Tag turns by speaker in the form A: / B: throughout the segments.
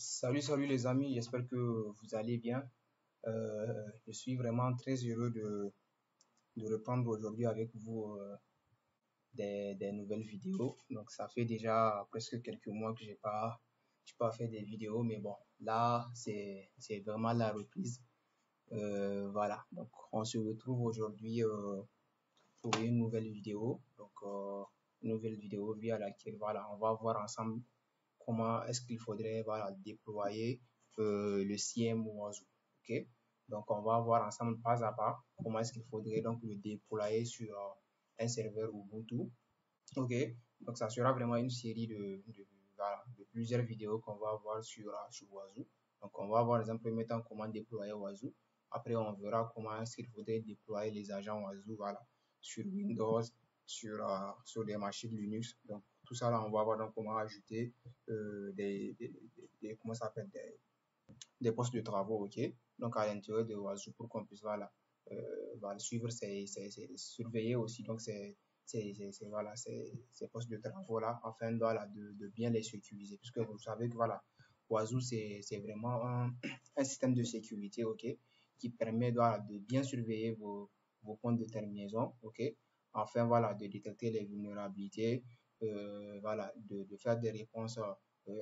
A: Salut les amis, j'espère que vous allez bien. Je suis vraiment très heureux de reprendre aujourd'hui avec vous des nouvelles vidéos. Donc ça fait déjà presque quelques mois que j'ai pas fait des vidéos, mais bon, là c'est vraiment la reprise. Voilà, donc on se retrouve aujourd'hui pour une nouvelle vidéo. Donc une nouvelle vidéo via laquelle voilà, on va voir ensemble comment est-ce qu'il faudrait voilà, déployer le CM Oiseau. Ok, donc on va voir ensemble pas à pas comment est-ce qu'il faudrait donc le déployer sur un serveur Ubuntu. Ok, donc ça sera vraiment une série voilà, de plusieurs vidéos qu'on va voir sur Oiseau. Donc on va voir dans un premier temps comment déployer Oiseau. Après on verra comment est-ce qu'il faudrait déployer les agents Oiseau voilà, sur Windows, sur des machines Linux. Donc tout ça là on va voir donc comment ajouter comment ça s'appelle des postes de travaux, ok, donc à l'intérieur de Oiseau pour qu'on puisse voilà, voilà suivre surveiller aussi donc voilà, ces postes de travaux là afin voilà, de bien les sécuriser puisque vous savez que voilà, Oiseau c'est vraiment un système de sécurité, ok, qui permet voilà, de bien surveiller vos points de terminaison, ok, afin voilà, de détecter les vulnérabilités, voilà, de faire des réponses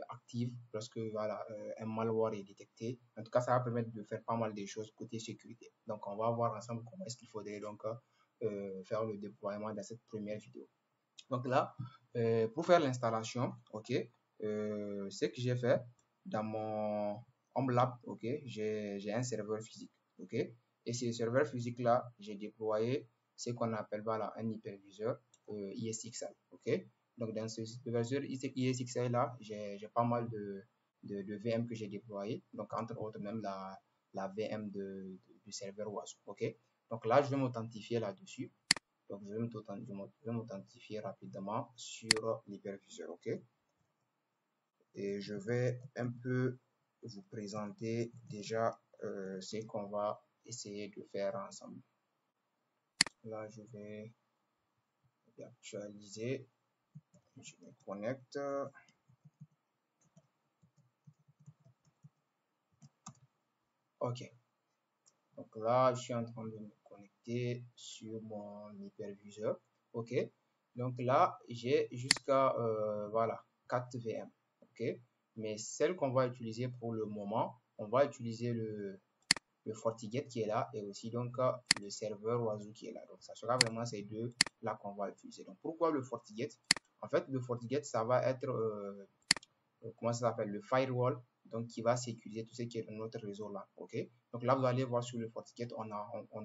A: active lorsque voilà, un malware est détecté. En tout cas, ça va permettre de faire pas mal de choses côté sécurité. Donc, on va voir ensemble comment est-ce qu'il faudrait donc faire le déploiement dans cette première vidéo. Donc là, pour faire l'installation, ok, ce que j'ai fait dans mon Home Lab, ok, j'ai un serveur physique, ok, et ce serveur physique là, j'ai déployé ce qu'on appelle voilà un hyperviseur ISXi, ok. Donc dans ce hyperviseur ISXi là, j'ai pas mal de VM que j'ai déployé, donc entre autres même la VM du serveur Oiseau, ok. Donc là, je vais m'authentifier là-dessus. Donc, je vais m'authentifier rapidement sur l'hyperviseur, ok? Et je vais un peu vous présenter déjà ce qu'on va essayer de faire ensemble. Là, je vais actualiser. Je me connecte. Ok. Donc là, je suis en train de me connecter sur mon hyperviseur. Ok. Donc là, j'ai jusqu'à voilà 4 VM. Ok. Mais celle qu'on va utiliser pour le moment, on va utiliser le FortiGate qui est là et aussi donc le serveur Oiseau qui est là. Donc ça sera vraiment ces deux là qu'on va utiliser. Donc pourquoi le FortiGate? En fait, le FortiGate, ça va être comment ça s'appelle, le firewall, donc qui va sécuriser tout ce qui est dans notre réseau là, ok. Donc là, vous allez voir sur le FortiGate, on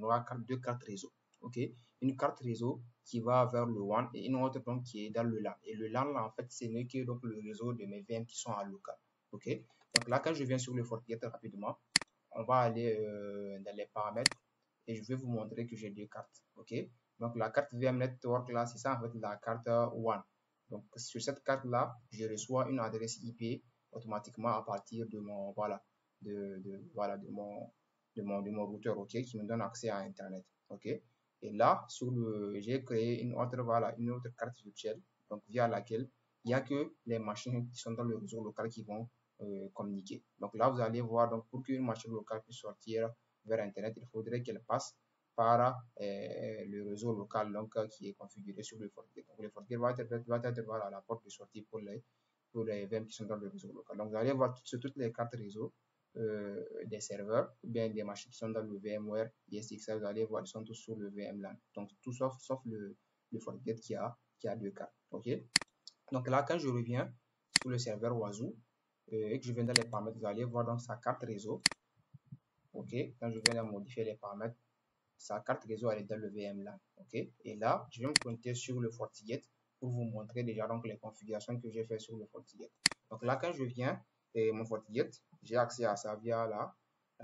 A: aura deux cartes réseau, ok. Une carte réseau qui va vers le WAN et une autre donc qui est dans le LAN. Et le LAN là, en fait, c'est que donc le réseau de mes VM qui sont à local, ok. Donc là, quand je viens sur le FortiGate rapidement, on va aller dans les paramètres et je vais vous montrer que j'ai deux cartes, ok. Donc la carte VM Network là, c'est ça en fait la carte WAN. Donc, sur cette carte-là, je reçois une adresse IP automatiquement à partir de mon, voilà, voilà, de mon routeur, ok, qui me donne accès à Internet, ok. Et là, j'ai créé une autre, voilà, une autre carte virtuelle, donc via laquelle il n'y a que les machines qui sont dans le réseau local qui vont communiquer. Donc là, vous allez voir, donc pour qu'une machine locale puisse sortir vers Internet, il faudrait qu'elle passe par le réseau local donc, qui est configuré sur le FortiGate. Donc le FortiGate va être voilà, la porte de sortie pour les VM qui sont dans le réseau local. Donc vous allez voir sur toutes les cartes réseau des serveurs ou bien des machines qui sont dans le VMware ESXi, vous allez voir, ils sont tous sur le VMLAN. Donc tout sauf le FortiGate qui a deux cartes. Ok. Donc là, quand je reviens sur le serveur Oiseau et que je viens dans les paramètres, vous allez voir donc sa carte réseau. Ok. Quand je viens à modifier les paramètres, sa carte réseau elle est dans le VMLAN, ok. Et là, je vais me connecter sur le FortiGate pour vous montrer déjà donc les configurations que j'ai fait sur le FortiGate. Donc là, quand je viens et mon FortiGate, j'ai accès à ça via la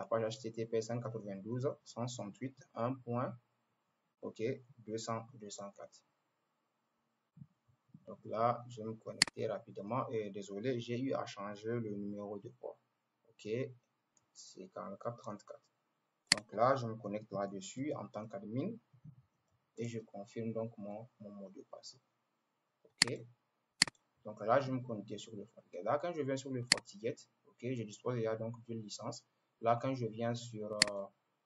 A: page HTTP 192.168.1. Ok, 204. Donc là, je vais me connecter rapidement et désolé, j'ai eu à changer le numéro de port. Ok, c'est 4434. Donc là, je me connecte là-dessus en tant qu'admin et je confirme donc mon mot de passe. Ok. Donc là, je vais me connecter sur le FortiGate. Là, quand je viens sur le FortiGate, ok, Ok, je dispose déjà donc d'une licence. Là, quand je viens sur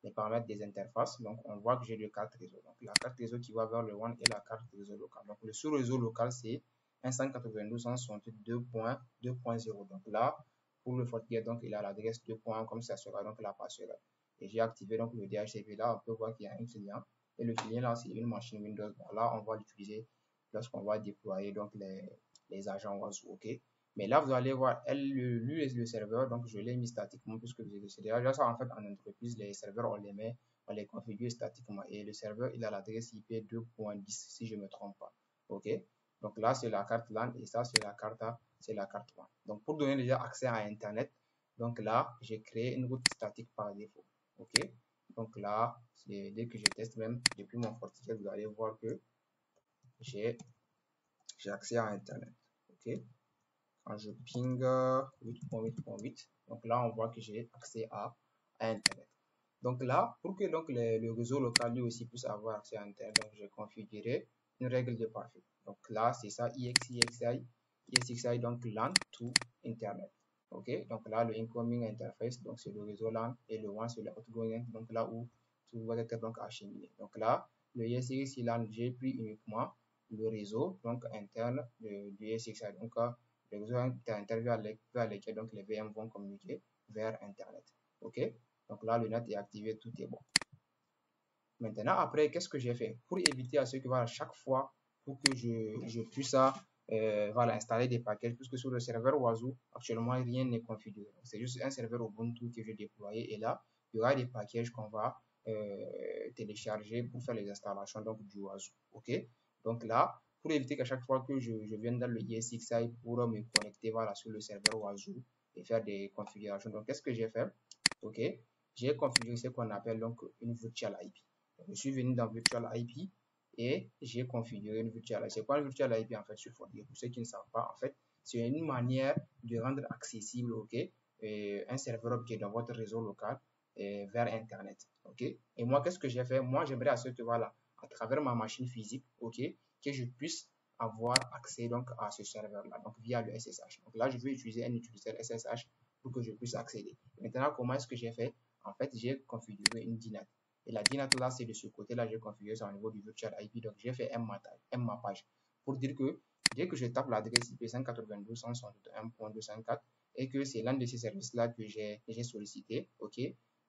A: les paramètres des interfaces, donc on voit que j'ai deux cartes réseau. Donc la carte réseau qui va vers le WAN et la carte réseau local. Donc le sous-réseau local, c'est 192.168.2.0. Donc là, pour le FortiGate, donc il a l'adresse 2.1 comme ça sera donc la passerelle. Et j'ai activé donc le DHCP. Là, on peut voir qu'il y a un client. Et le client là, c'est une machine Windows. Bon, là, on va l'utiliser lorsqu'on va déployer donc les agents Oiseau. Ok. Mais là, vous allez voir, lui, le serveur, donc je l'ai mis statiquement puisque c'est déjà ça en fait en entreprise, les serveurs, on les configure statiquement. Et le serveur, il a l'adresse IP 2.10 si je ne me trompe pas. Ok. Donc là, c'est la carte LAN et ça, c'est la carte WAN. Donc pour donner déjà accès à Internet, donc là, j'ai créé une route statique par défaut. Ok. Donc là, dès que je teste même depuis mon FortiGate, vous allez voir que j'ai accès à Internet. Ok. Quand je ping 8.8.8, donc là, on voit que j'ai accès à Internet. Donc là, pour que donc le réseau local lui aussi puisse avoir accès à Internet, donc j'ai configuré une règle de parfait. Donc là, c'est ça, EXXI, donc LAN to Internet. Ok, donc là, le incoming interface, donc c'est le réseau LAN et le WAN, c'est le outgoing, donc là où tout va être donc acheminé. Donc là, le ESXi LAN, j'ai pris uniquement le réseau donc interne du ESXi. Donc le réseau interne vers lequel donc les VM vont communiquer vers Internet. Ok, donc là, le net est activé, tout est bon. Maintenant, après, qu'est-ce que j'ai fait? Pour éviter à ce que, voilà, chaque fois, pour que je puisse voilà, installer des paquets, puisque sur le serveur Oiseau, actuellement, rien n'est configuré. C'est juste un serveur Ubuntu que j'ai déployé et là, il y aura des packages qu'on va télécharger pour faire les installations donc, du Oiseau. OK? Donc là, pour éviter qu'à chaque fois que je vienne dans le ESXi pour me connecter voilà, sur le serveur Oiseau et faire des configurations, donc qu'est-ce que j'ai fait? OK? J'ai configuré ce qu'on appelle donc une virtual IP. Je suis venu dans Virtual IP et j'ai configuré une Virtual IP. C'est quoi une Virtual IP en fait sur FortiGate? Pour ceux qui ne savent pas, en fait, c'est une manière de rendre accessible un serveur qui est dans votre réseau local vers Internet. Ok. Et moi, qu'est-ce que j'ai fait? Moi, j'aimerais à ce que, voilà, à travers ma machine physique, ok, que je puisse avoir accès donc à ce serveur-là, donc via le SSH. Donc là, je vais utiliser un utilisateur SSH pour que je puisse accéder. Maintenant, comment est-ce que j'ai fait? En fait, j'ai configuré une DNAT. Et la DNAT là, c'est de ce côté-là, j'ai configuré ça au niveau du virtual IP. Donc, j'ai fait un mappage pour dire que dès que je tape l'adresse IP 192.161.204 et que c'est l'un de ces services-là que j'ai sollicité, ok,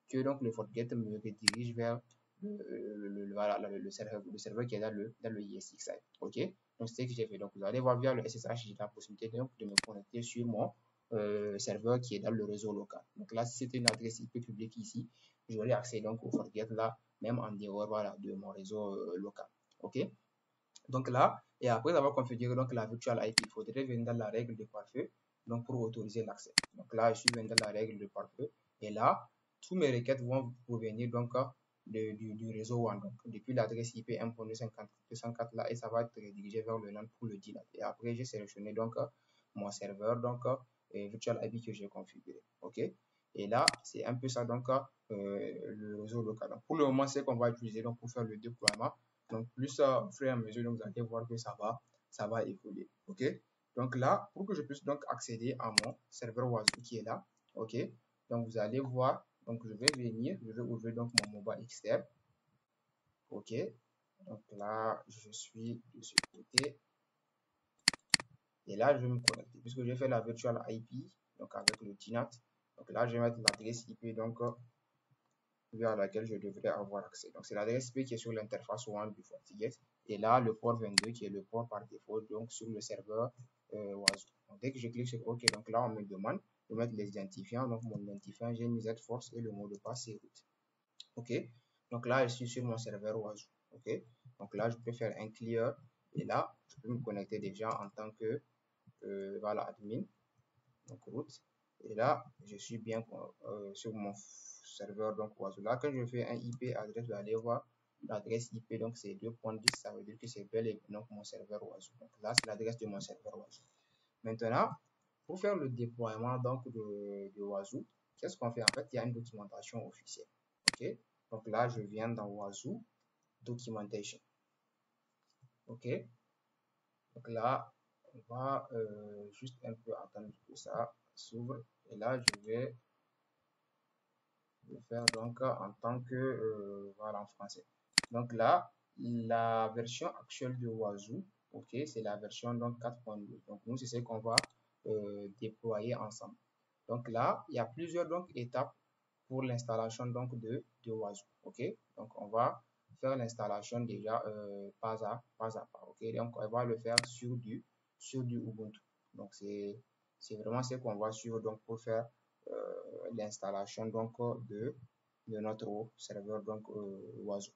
A: que donc le FortiGate me redirige vers le serveur qui est dans le ESXi. Ok, donc c'est ce que j'ai fait. Donc, vous allez voir via le SSH, j'ai la possibilité donc, de me connecter sur mon serveur qui est dans le réseau local. Donc là, si c'était une adresse IP publique ici, j'aurai accès donc au FortiGate là, même en dehors voilà, de mon réseau local. Ok. Donc là, et après avoir configuré donc la virtual IP, il faudrait venir dans la règle de pare-feu donc pour autoriser l'accès. Donc là, je suis venu dans la règle de pare-feu et là, tous mes requêtes vont provenir donc du réseau WAN. Donc depuis l'adresse IP 1.254 là et ça va être redirigé vers le LAN pour le DNAT. Et après, j'ai sélectionné donc mon serveur donc virtual IP que j'ai configuré. Ok. Et là, c'est un peu ça donc le réseau local. Donc, pour le moment, c'est qu'on va utiliser donc pour faire le déploiement. Donc, plus au fur et à mesure, donc, vous allez voir que ça va évoluer. OK? Donc là, pour que je puisse donc accéder à mon serveur Oiseau qui est là, OK? Donc, vous allez voir, donc je vais venir, je vais ouvrir donc mon mobile XTR. OK? Donc là, je suis de ce côté. Et là, je vais me connecter. Puisque j'ai fait la virtual IP, donc avec le TNAT. Donc là, je vais mettre l'adresse IP donc vers laquelle je devrais avoir accès. Donc, c'est l'adresse IP qui est sur l'interface WAN du FortiGate. Et là, le port 22 qui est le port par défaut, donc sur le serveur Oiseau. Donc, dès que je clique sur OK, donc là, on me demande de mettre les identifiants. Donc, mon identifiant, j'ai mis Z-Force et le mot de passe, c'est root. OK. Donc là, je suis sur mon serveur Oiseau. OK. Donc là, je peux faire un clear. Et là, je peux me connecter déjà en tant que voilà, admin. Donc, root. Et là, je suis bien sur mon serveur donc Oiseau. Là, quand je fais un IP adresse, vous allez voir l'adresse IP, donc c'est 2.10, ça veut dire que c'est bel et bien mon serveur Oiseau. Donc là, c'est l'adresse de mon serveur Oiseau. Maintenant, pour faire le déploiement donc de Oiseau, qu'est-ce qu'on fait? En fait, il y a une documentation officielle. OK? Donc là, je viens dans Oiseau, documentation. OK? Donc là, on va juste un peu attendre que ça s'ouvre et là je vais le faire donc en tant que voilà en français. Donc là, la version actuelle de Wazoo, ok, c'est la version donc 4.2. Donc nous c'est ce qu'on va déployer ensemble. Donc là, il y a plusieurs donc étapes pour l'installation donc de Wazoo, ok. Donc on va faire l'installation déjà pas à pas, ok. Donc on va le faire sur du Ubuntu. Donc c'est vraiment ce qu'on va suivre donc pour faire l'installation donc de notre serveur donc Oiseau.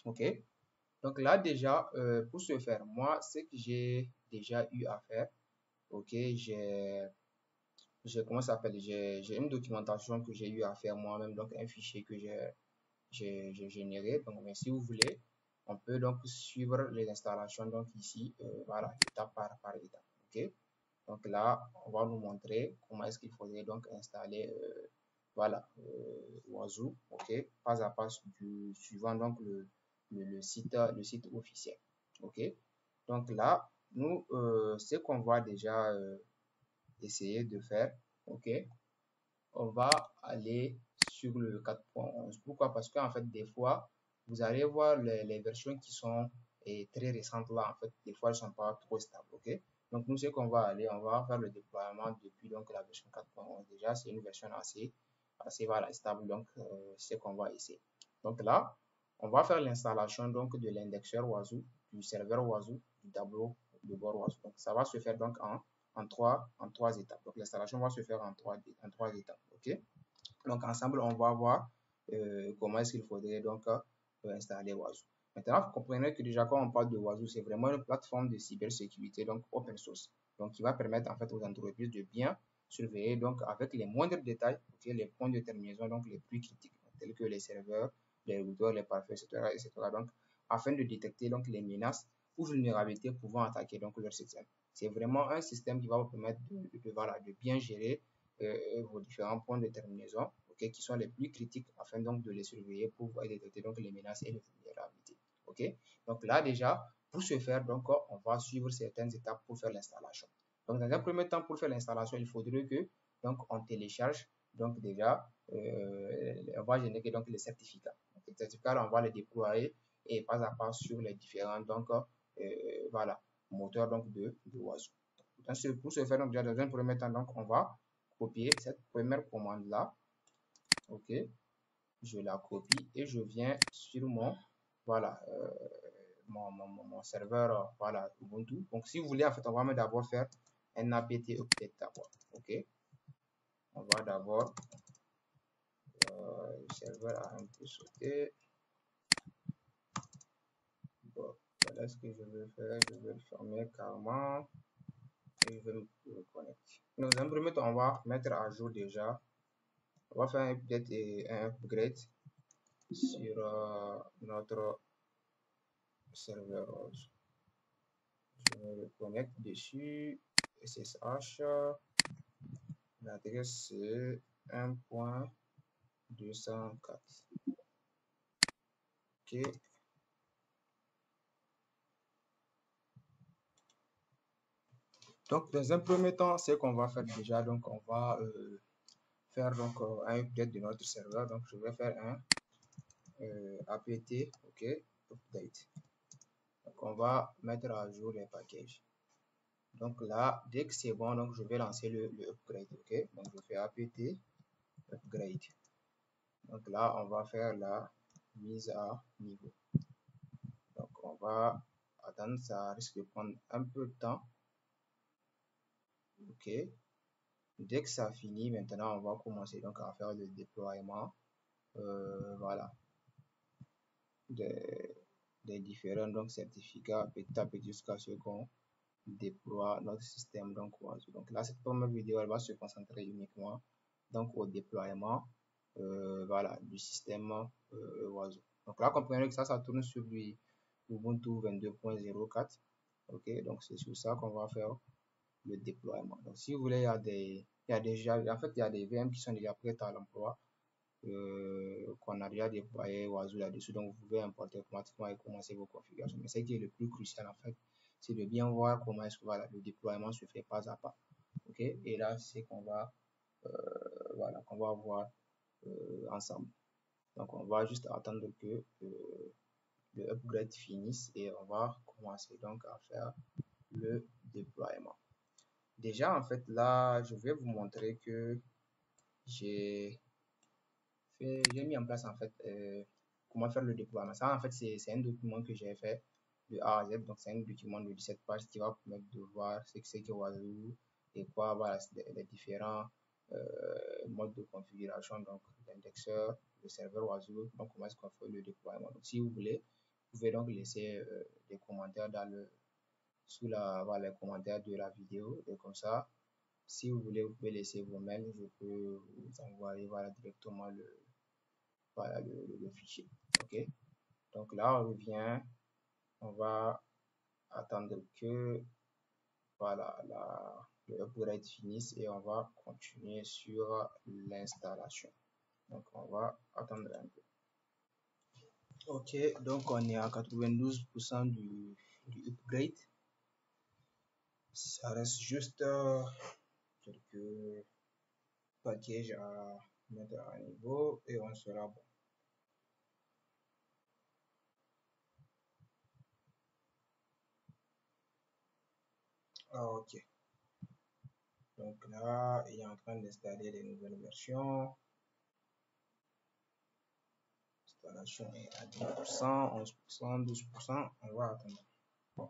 A: Ok. Donc là déjà pour ce faire, moi ce que j'ai déjà eu à faire, ok, j'ai comment ça s'appelle, j'ai une documentation que j'ai eu à faire moi-même, donc un fichier que j'ai généré. Donc mais si vous voulez, on peut donc suivre les installations donc ici, voilà, étape par étape. Ok. Donc là, on va nous montrer comment est-ce qu'il faudrait donc installer voilà, Wazoo, ok, pas à pas suivant donc le site officiel, ok. Donc là, nous, ce qu'on va déjà essayer de faire, ok, on va aller sur le 4.11. Pourquoi? Parce qu'en fait, des fois, vous allez voir les versions qui sont très récentes là, en fait, des fois, elles ne sont pas trop stables, ok. Donc, nous, ce qu'on va aller, on va faire le déploiement depuis donc la version 4.11. Déjà, c'est une version assez voilà, stable, donc c'est ce qu'on va essayer. Donc là, on va faire l'installation donc de l'indexeur Wazoo, du serveur Wazoo, du tableau de bord Wazoo. Donc, ça va se faire donc en trois étapes. Donc, l'installation va se faire en trois étapes. OK? Donc, ensemble, on va voir comment est-ce qu'il faudrait donc installer Wazoo. Maintenant, vous comprenez que déjà, quand on parle de Wazoo, c'est vraiment une plateforme de cybersécurité, donc open source. Donc, qui va permettre en fait aux entreprises de bien surveiller, donc avec les moindres détails, okay, les points de terminaison, donc les plus critiques, tels que les serveurs, les routeurs, les pare-feux, etc., Donc, afin de détecter donc les menaces ou vulnérabilités pouvant attaquer donc leur système. C'est vraiment un système qui va vous permettre voilà, de bien gérer vos différents points de terminaison, okay, qui sont les plus critiques afin donc de les surveiller pour détecter donc les menaces et les vulnérabilités. Ok, donc là déjà, pour ce faire, donc on va suivre certaines étapes pour faire l'installation. Donc dans un premier temps, pour faire l'installation, il faudrait que donc on télécharge donc déjà on va générer donc les certificats. Donc, les certificats, on va les déployer et pas à pas sur les différents donc voilà moteurs donc de Oiseau. Pour ce faire, donc déjà dans un premier temps, donc on va copier cette première commande là, ok, je la copie et je viens sur mon voilà mon serveur voilà Ubuntu. Donc si vous voulez, en fait, on va d'abord faire un apt update d'abord, ok. On va d'abord le serveur a un peu sauté. Bon, voilà ce que je vais faire, je vais le fermer carrément et je vais me connecter. Dans un premier temps, on va mettre à jour déjà. On va faire un update et un upgrade sur notre serveur. Je me connecte dessus. SSH. L'adresse c'est 1.204. Ok. Donc, dans un premier temps, ce qu'on va faire déjà, donc on va faire donc un update de notre serveur. Donc, je vais faire un apt, ok, update. Donc, on va mettre à jour les packages. Donc là, dès que c'est bon, donc je vais lancer le upgrade, ok. Donc, je fais apt upgrade. Donc là, on va faire la mise à niveau. Donc, on va attendre, ça risque de prendre un peu de temps. Ok. Dès que ça finit, maintenant, on va commencer donc à faire le déploiement. Voilà. Des différents donc, certificats petit à petit jusqu'à ce qu'on déploie notre système donc Oiseau. Donc là, cette première vidéo, elle va se concentrer uniquement donc au déploiement voilà, du système Oiseau. Donc là, comprenez que ça tourne sur du Ubuntu 22.04. Ok, donc c'est sur ça qu'on va faire le déploiement. Donc si vous voulez, il y a déjà, en fait, il y a des VM qui sont déjà prêtes à l'emploi. Qu'on a déjà déployé Oiseau là-dessus, donc vous pouvez importer automatiquement et commencer vos configurations. Mais ce qui est le plus crucial en fait, c'est de bien voir comment est-ce que voilà, le déploiement se fait pas à pas. ok, et là c'est qu'on va voilà qu'on va voir ensemble. Donc on va juste attendre que le upgrade finisse et on va commencer donc à faire le déploiement. Déjà en fait là je vais vous montrer que j'ai mis en place en fait comment faire le déploiement. Ça en fait c'est un document que j'ai fait de A à Z, donc c'est un document de 17 pages qui va permettre de voir ce que c'est que Wazoo et quoi, voilà, les différents modes de configuration, donc l'indexeur, le serveur Wazoo, donc comment est-ce qu'on fait le déploiement. Donc si vous voulez, vous pouvez donc laisser des commentaires dans sous voilà, les commentaires de la vidéo, et comme ça, si vous voulez, vous pouvez laisser vos mails, je peux vous envoyer voilà, directement voilà, le fichier. Ok, donc là on revient, on va attendre que voilà le upgrade finisse et on va continuer sur l'installation. Donc on va attendre un peu. Ok, donc on est à 92% du upgrade. Ça reste juste quelques packages à mettre à niveau et on sera bon. Ok, donc là il est en train d'installer les nouvelles versions. L'installation est à 10%, 11%, 12%. On va attendre. Bon.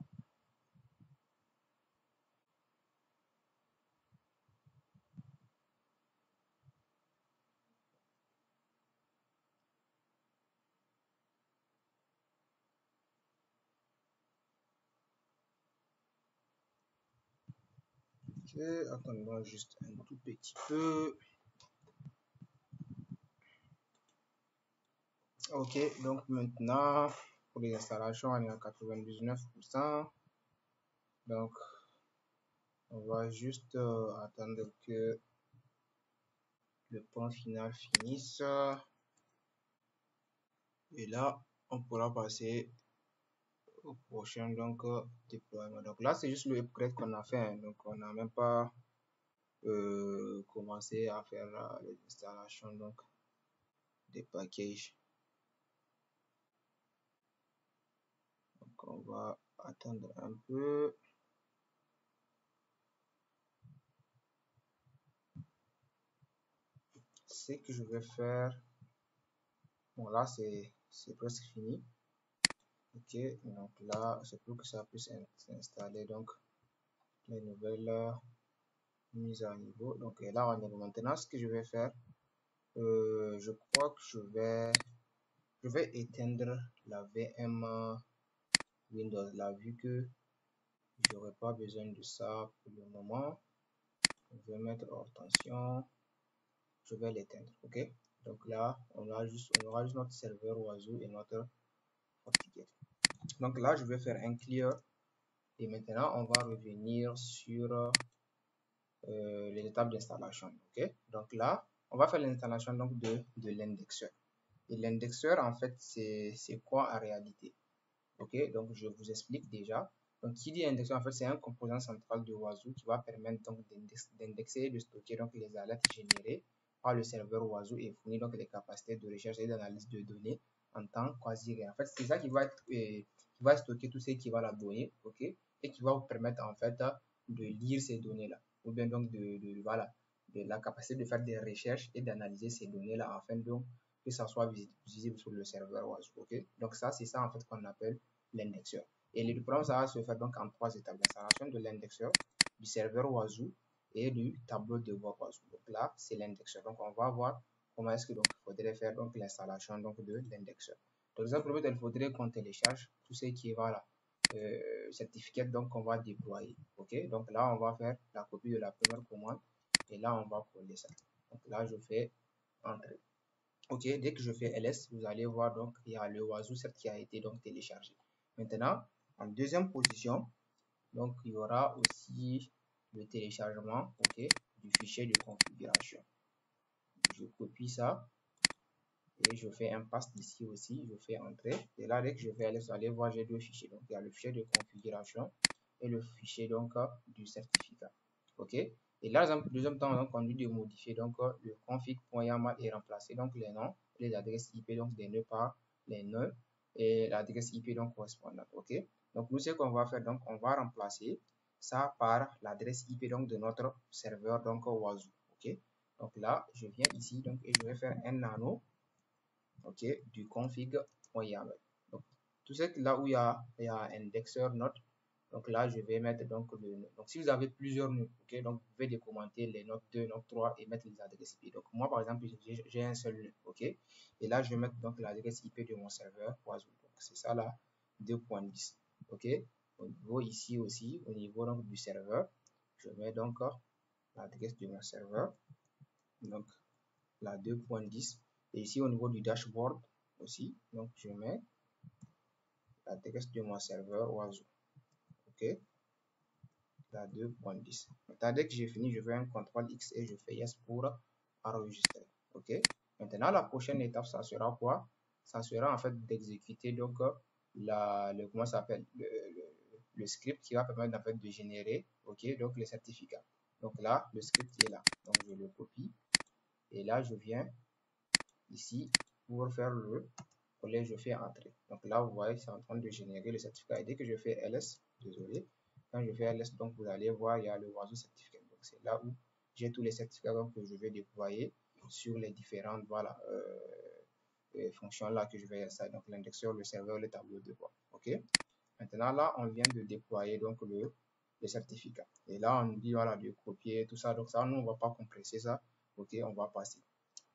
A: Ok, attendons juste un tout petit peu. Ok, donc maintenant, pour les installations, on est à 99%. Donc, on va juste attendre que le point final finisse. Et là, on pourra passer au prochain donc, déploiement. Donc là, c'est juste le upgrade qu'on a fait. Hein. Donc, on n'a même pas commencé à faire les installations donc, des packages. Donc, on va attendre un peu. Ce que je vais faire, bon là c'est presque fini. Ok, donc là c'est pour que ça puisse s'installer donc les nouvelles mises à niveau. Donc là on est maintenant. Ce que je vais faire, je crois que je vais éteindre la VM Windows là, vu que j'aurai pas besoin de ça pour le moment. Je vais mettre hors tension, je vais l'éteindre. Ok, donc là on aura juste notre serveur Oiseau et notre FortiGate. Donc là je vais faire un clear et maintenant on va revenir sur les étapes d'installation. Ok, donc là on va faire l'installation donc de l'indexeur. Et l'indexeur en fait c'est quoi en réalité? Ok, donc je vous explique déjà. Donc qui dit indexeur en fait c'est un composant central de Oiseau qui va permettre donc d'indexer et de stocker donc les alertes générées par le serveur Oiseau et fournir donc les capacités de recherche et d'analyse de données en temps quasi réel. En fait c'est ça qui va stocker tout ce qui va la donner, ok, et qui va vous permettre en fait de lire ces données là ou bien donc voilà de la capacité de faire des recherches et d'analyser ces données là afin donc que ça soit visible sur le serveur Oiseau. Ok, donc ça c'est ça en fait qu'on appelle l'indexeur. Et le déploiement ça va se faire donc en trois étapes: l'installation de l'indexeur, du serveur Oiseau et du tableau de bord Oiseau. Donc là c'est l'indexeur. Donc on va voir comment est-ce que donc il faudrait faire donc l'installation donc de l'indexeur. Donc simplement il faudrait qu'on télécharge tout ce qui est voilà certificat donc on va déployer. Ok, donc là on va faire la copie de la première commande et là on va coller ça. Donc là je fais entrer. Ok, dès que je fais ls, vous allez voir donc il y a le Oiseau certes qui a été donc téléchargé. Maintenant en deuxième position, donc il y aura aussi le téléchargement, ok, du fichier de configuration. Je copie ça et je fais un paste ici aussi, je fais entrer et là dès que je fais ls, vous allez voir j'ai deux fichiers. Donc il y a le fichier de configuration et le fichier donc du certificat. Ok, Et là, en deuxième temps, on conduit de modifier donc le config.yaml est remplacé donc les noms et les adresses IP donc des nœuds par les nœuds et l'adresse IP donc correspondante. Ok. Donc nous ce qu'on va faire donc on va remplacer ça par l'adresse IP donc de notre serveur donc Wazoo. Ok. Donc là je viens ici donc et je vais faire un nano ok du config.yaml. Donc tout ce là où il y a indexeur note. Donc là, je vais mettre donc donc si vous avez plusieurs nœuds, ok, donc vous pouvez décommenter les notes 2, notes 3 et mettre les adresses IP. Donc moi, par exemple, j'ai un seul nœud, ok, et là, je vais mettre donc l'adresse IP de mon serveur Wazoo. Donc c'est ça là, 2.10, ok. Au niveau ici aussi, au niveau donc du serveur, je mets donc l'adresse de mon serveur, donc la 2.10, et ici au niveau du dashboard aussi, donc je mets l'adresse de mon serveur Wazoo, ok. La 2.10. Maintenant, dès que j'ai fini, je fais un CTRL X et je fais Yes pour enregistrer. Ok. Maintenant, la prochaine étape, ça sera quoi? Ça sera en fait d'exécuter donc comment ça s'appelle le script qui va permettre en fait de générer, ok, donc les certificats. Donc là, le script est là. Donc je le copie et là je viens ici pour faire le collège, je fais entrer. Donc là, vous voyez, c'est en train de générer le certificat. Et dès que je fais ls, désolé, quand je fais ls, donc vous allez voir, il y a le Wazoo certificat. Donc c'est là où j'ai tous les certificats donc, que je vais déployer sur les différentes voilà, fonctions là que je vais installer. Donc l'indexeur, le serveur, le tableau de bord. Ok. Maintenant là, on vient de déployer donc le certificat. Et là, on nous dit voilà de copier tout ça. Donc ça, nous on va pas compresser ça. Ok, on va passer.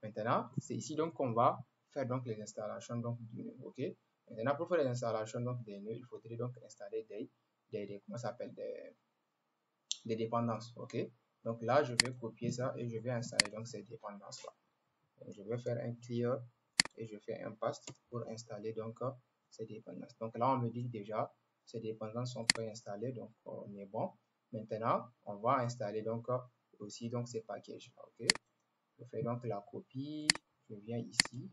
A: Maintenant, c'est ici donc qu'on va faire donc les installations donc du nœud. Ok. Maintenant, pour faire les installations donc des nœuds, il faudrait donc installer comment ça s'appelle des dépendances. Ok. Donc là, je vais copier ça et je vais installer donc ces dépendances là. Donc, je vais faire un clear et je fais un paste pour installer donc ces dépendances. Donc là, on me dit déjà ces dépendances sont préinstallées, donc on est bon. Maintenant, on va installer donc aussi donc ces packages là. Ok. Je fais donc la copie, je viens ici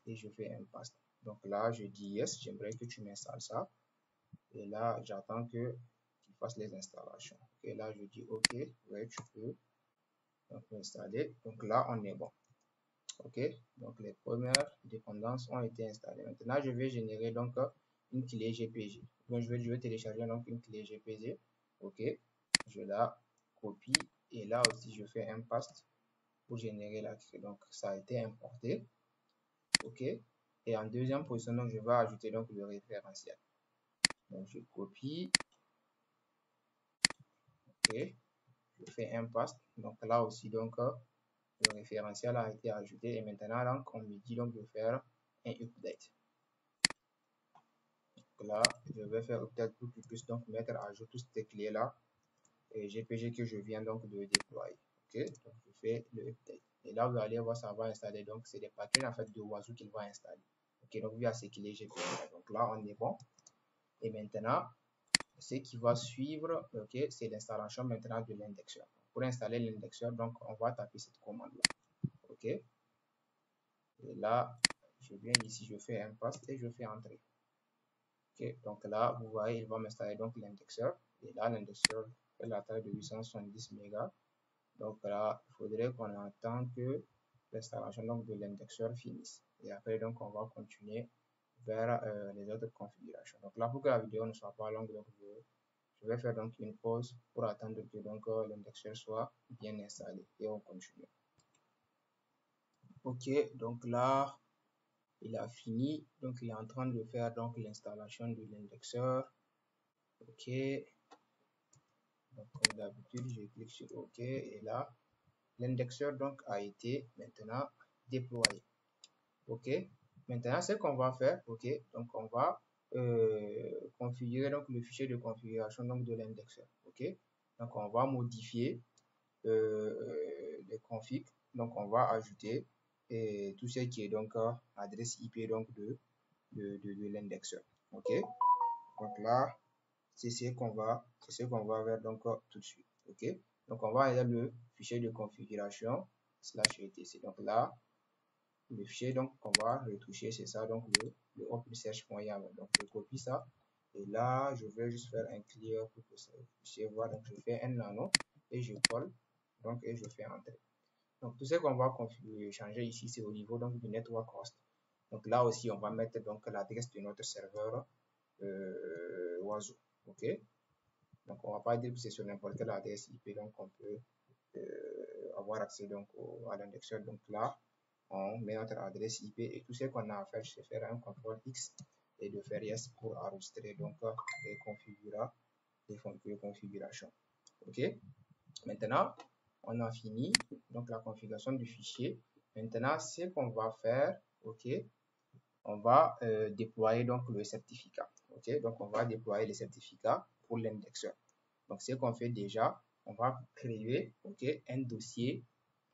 A: et je fais un paste. Donc là, je dis yes, j'aimerais que tu m'installes ça. Et là, j'attends que tu fasses les installations. Et là, je dis OK, ouais, tu peux donc installer. Donc là, on est bon. OK, donc les premières dépendances ont été installées. Maintenant, je vais générer donc une clé GPG. Donc, je vais télécharger donc une clé GPG. OK, je la copie et là aussi, je fais un paste pour générer la clé. Donc, ça a été importé. OK. Et en deuxième position, donc, je vais ajouter donc le référentiel. Donc, je copie. OK. Je fais un paste. Donc, là aussi, donc, le référentiel a été ajouté. Et maintenant, donc, on me dit donc de faire un update. Donc là, je vais faire update pour que tu puisses donc mettre à jour toutes ces clés-là et GPG que je viens donc de déployer. OK. Donc, je fais le update. Et là, vous allez voir, ça va installer. Donc, c'est des paquets en fait de Wazoo qu'il va installer. OK. Donc, via ces clés GPG. Donc là, on est bon. Et maintenant, ce qui va suivre, ok, c'est l'installation maintenant de l'indexeur. Pour installer l'indexeur, donc on va taper cette commande-là. OK. Et là, je viens ici, je fais un paste et je fais entrer. OK. Donc là, vous voyez, il va m'installer donc l'indexeur. Et là, l'indexeur fait la taille de 870 mégas. Donc là, il faudrait qu'on attende que l'installation de l'indexeur finisse. Et après, donc, on va continuer vers les autres configurations. Donc là, pour que la vidéo ne soit pas longue, donc je vais faire donc une pause pour attendre que donc l'indexeur soit bien installé et on continue. Ok, donc là, il a fini. Donc, il est en train de faire donc l'installation de l'indexeur. Ok. Donc, comme d'habitude, je clique sur OK et là, l'indexeur donc a été maintenant déployé. OK. Maintenant, ce qu'on va faire, OK, donc on va configurer donc le fichier de configuration donc de l'indexeur. OK. Donc, on va modifier les configs. Donc, on va ajouter tout ce qui est donc adresse IP donc de l'indexeur. OK. Donc là, c'est ce qu'on va faire donc tout de suite. OK. Donc, on va aller le fichier de configuration /etc. Donc là, le fichier donc qu'on va retoucher, c'est ça, donc le opensearch.yaml. Donc, je copie ça. Et là, je vais juste faire un clear pour que vous puissiez voir. Donc, je fais un nano et je colle. Donc, et je fais entrer. Donc, tout ce qu'on va changer ici, c'est au niveau donc, du network host. Donc, là aussi, on va mettre donc l'adresse de notre serveur Oiseau. OK? Donc, on va pas dire que c'est sur n'importe quelle adresse IP. Donc, on peut avoir accès donc, à l'indexeur. Donc, là, on met notre adresse IP et tout ce qu'on a à faire, c'est faire un contrôle X et de faire yes pour enregistrer donc les configurations. OK? Maintenant, on a fini donc la configuration du fichier. Maintenant, ce qu'on va faire, OK, on va déployer donc le certificat. OK, donc on va déployer le certificat pour l'indexeur. Donc, ce qu'on fait déjà, on va créer, OK, un dossier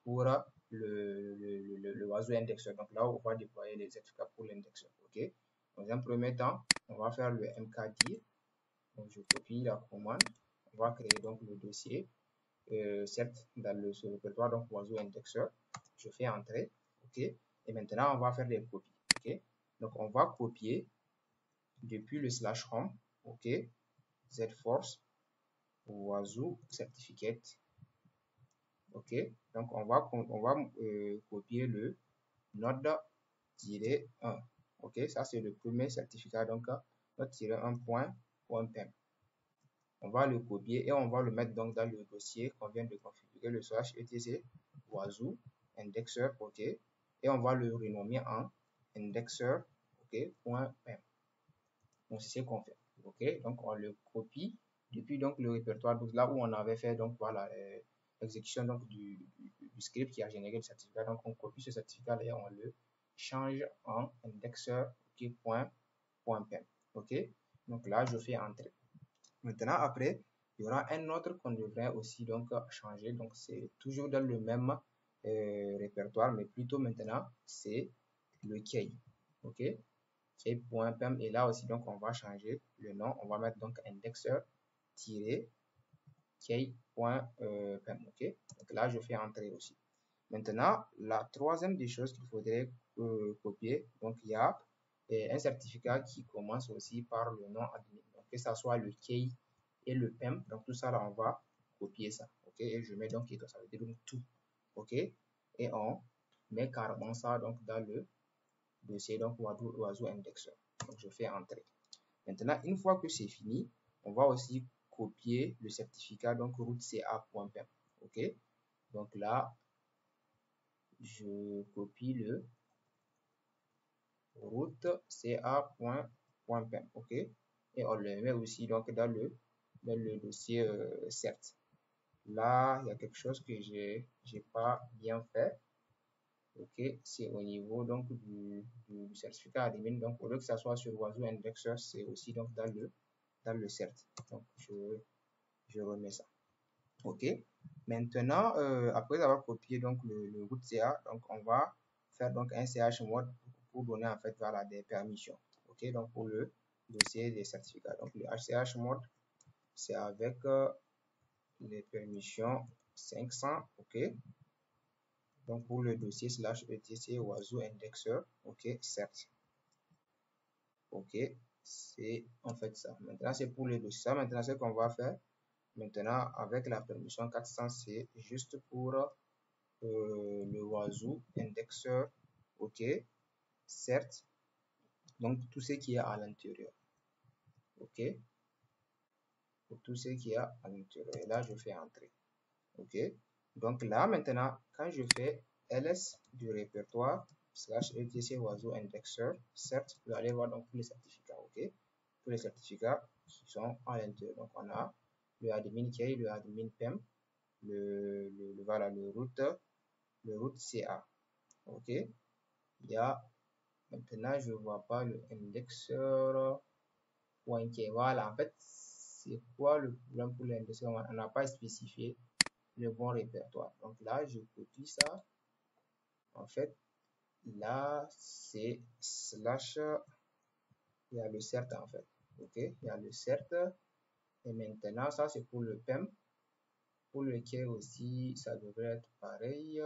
A: pour le oiseau indexeur. Donc là, on va déployer les certificats pour l'indexeur. OK, dans un premier temps, on va faire le mkdir. Donc, je copie la commande. On va créer donc le dossier. Certes, dans le répertoire, donc oiseau indexeur, je fais entrer, OK, et maintenant on va faire des copies, OK, donc on va copier depuis le /home, OK, zforce oiseau certificate, OK, donc on va copier le node-1, OK, ça c'est le premier certificat, donc node-1.pem. On va le copier et on va le mettre donc dans le dossier qu'on vient de configurer, le /etc oiseau indexeur, OK, et on va le renommer en indexeur, OK, .pem. Donc c'est ce qu'on fait, OK, donc on le copie depuis donc le répertoire, donc là où on avait fait donc voilà l'exécution donc du script qui a généré le certificat. Donc on copie ce certificat là et on le change en indexeur, OK, .pem, OK, donc là je fais entrer. Maintenant, après, il y aura un autre qu'on devrait aussi donc changer. Donc, c'est toujours dans le même répertoire, mais plutôt maintenant, c'est le key. OK? Key.pem. Et là aussi, donc, on va changer le nom. On va mettre donc indexeur-key.pem. OK? Donc là, je fais entrer aussi. Maintenant, la troisième des choses qu'il faudrait copier, donc il y a un certificat qui commence aussi par le nom admin. Donc, que ça soit le key et le PEM, donc tout ça là, on va copier ça. OK, et je mets donc ça veut dire donc tout. OK, et on met carrément ça donc dans le dossier donc oiseau indexeur. Donc, je fais entrer. Maintenant, une fois que c'est fini, on va aussi copier le certificat donc rootca.pem. OK, donc là, je copie le rootca.pem, OK, et on le met aussi donc dans le dossier cert. Là, il y a quelque chose que j'ai pas bien fait, OK, c'est au niveau donc du certificat admin. Donc au lieu que ça soit sur oiseau indexeur, c'est aussi donc dans le cert. Donc je remets ça. OK, maintenant après avoir copié donc le root CA, donc on va faire donc un chmod pour donner en fait voilà des permissions. OK, donc pour le dossier des certificats, donc le chmod c'est avec les permissions 500. OK, donc pour le dossier /etc oiseau indexeur, OK, certes. OK, c'est en fait ça. Maintenant c'est pour le dossier. Ça maintenant ce qu'on va faire maintenant avec la permission 400, c'est juste pour le oiseau indexeur, OK, certes, donc tout ce qui est à l'intérieur, OK, pour tout ce qui est à l'intérieur, et là je fais entrer, OK, donc là maintenant quand je fais ls du répertoire /etc oiseau indexeur, certes, vous allez voir donc tous les certificats, OK, tous les certificats qui sont à l'intérieur. Donc on a le admin key, le admin pem, voilà le root CA, OK, il y a maintenant je vois pas le indexeur pointé. Voilà, en fait c'est quoi le problème pour l'indexeur? On n'a pas spécifié le bon répertoire. Donc là je copie ça, en fait là c'est slash, il y a le cert en fait, OK, il y a le cert, et maintenant ça c'est pour le PEM. Pour le key aussi ça devrait être pareil,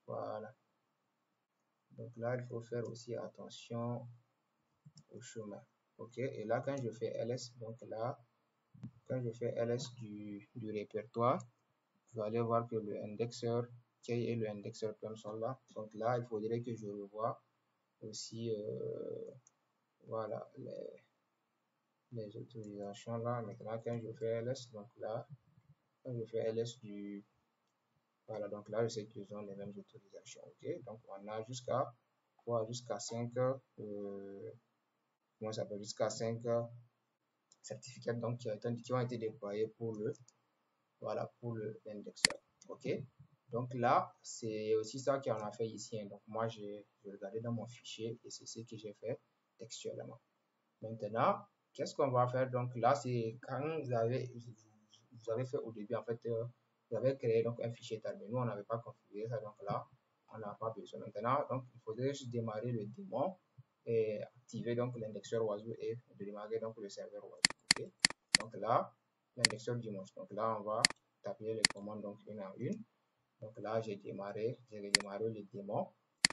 A: voilà. Donc là il faut faire aussi attention au chemin, OK, et là quand je fais ls, donc là quand je fais ls du répertoire, vous allez voir que le indexeur key et le indexeur perm sont là. Donc là, il faudrait que je revoie aussi voilà les autorisations là. Maintenant, quand je fais ls, donc là, quand je fais ls du voilà, donc là, je sais qu'ils ont les mêmes autorisations. Ok, donc on a jusqu'à quoi? Jusqu'à 5 comment ça s'appelle? Jusqu'à 5 certificats donc qui ont été déployés pour le voilà pour le indexeur. Ok, donc là, c'est aussi ça qu'on a fait ici, hein. Donc moi, j'ai regardé dans mon fichier et c'est ce que j'ai fait textuellement. Maintenant, qu'est-ce qu'on va faire? Donc là, c'est quand vous avez fait au début, en fait, vous avez créé donc un fichier tab. Mais nous, on n'avait pas configuré ça, donc là, on n'a pas besoin. Maintenant, donc, il faudrait juste démarrer le démon et activer donc l'indexeur oiseau et démarrer donc le serveur oiseau. Ok, donc là, l'indexeur du monstre. Donc là, on va taper les commandes donc une à une. Donc là, j'ai redémarré le démon.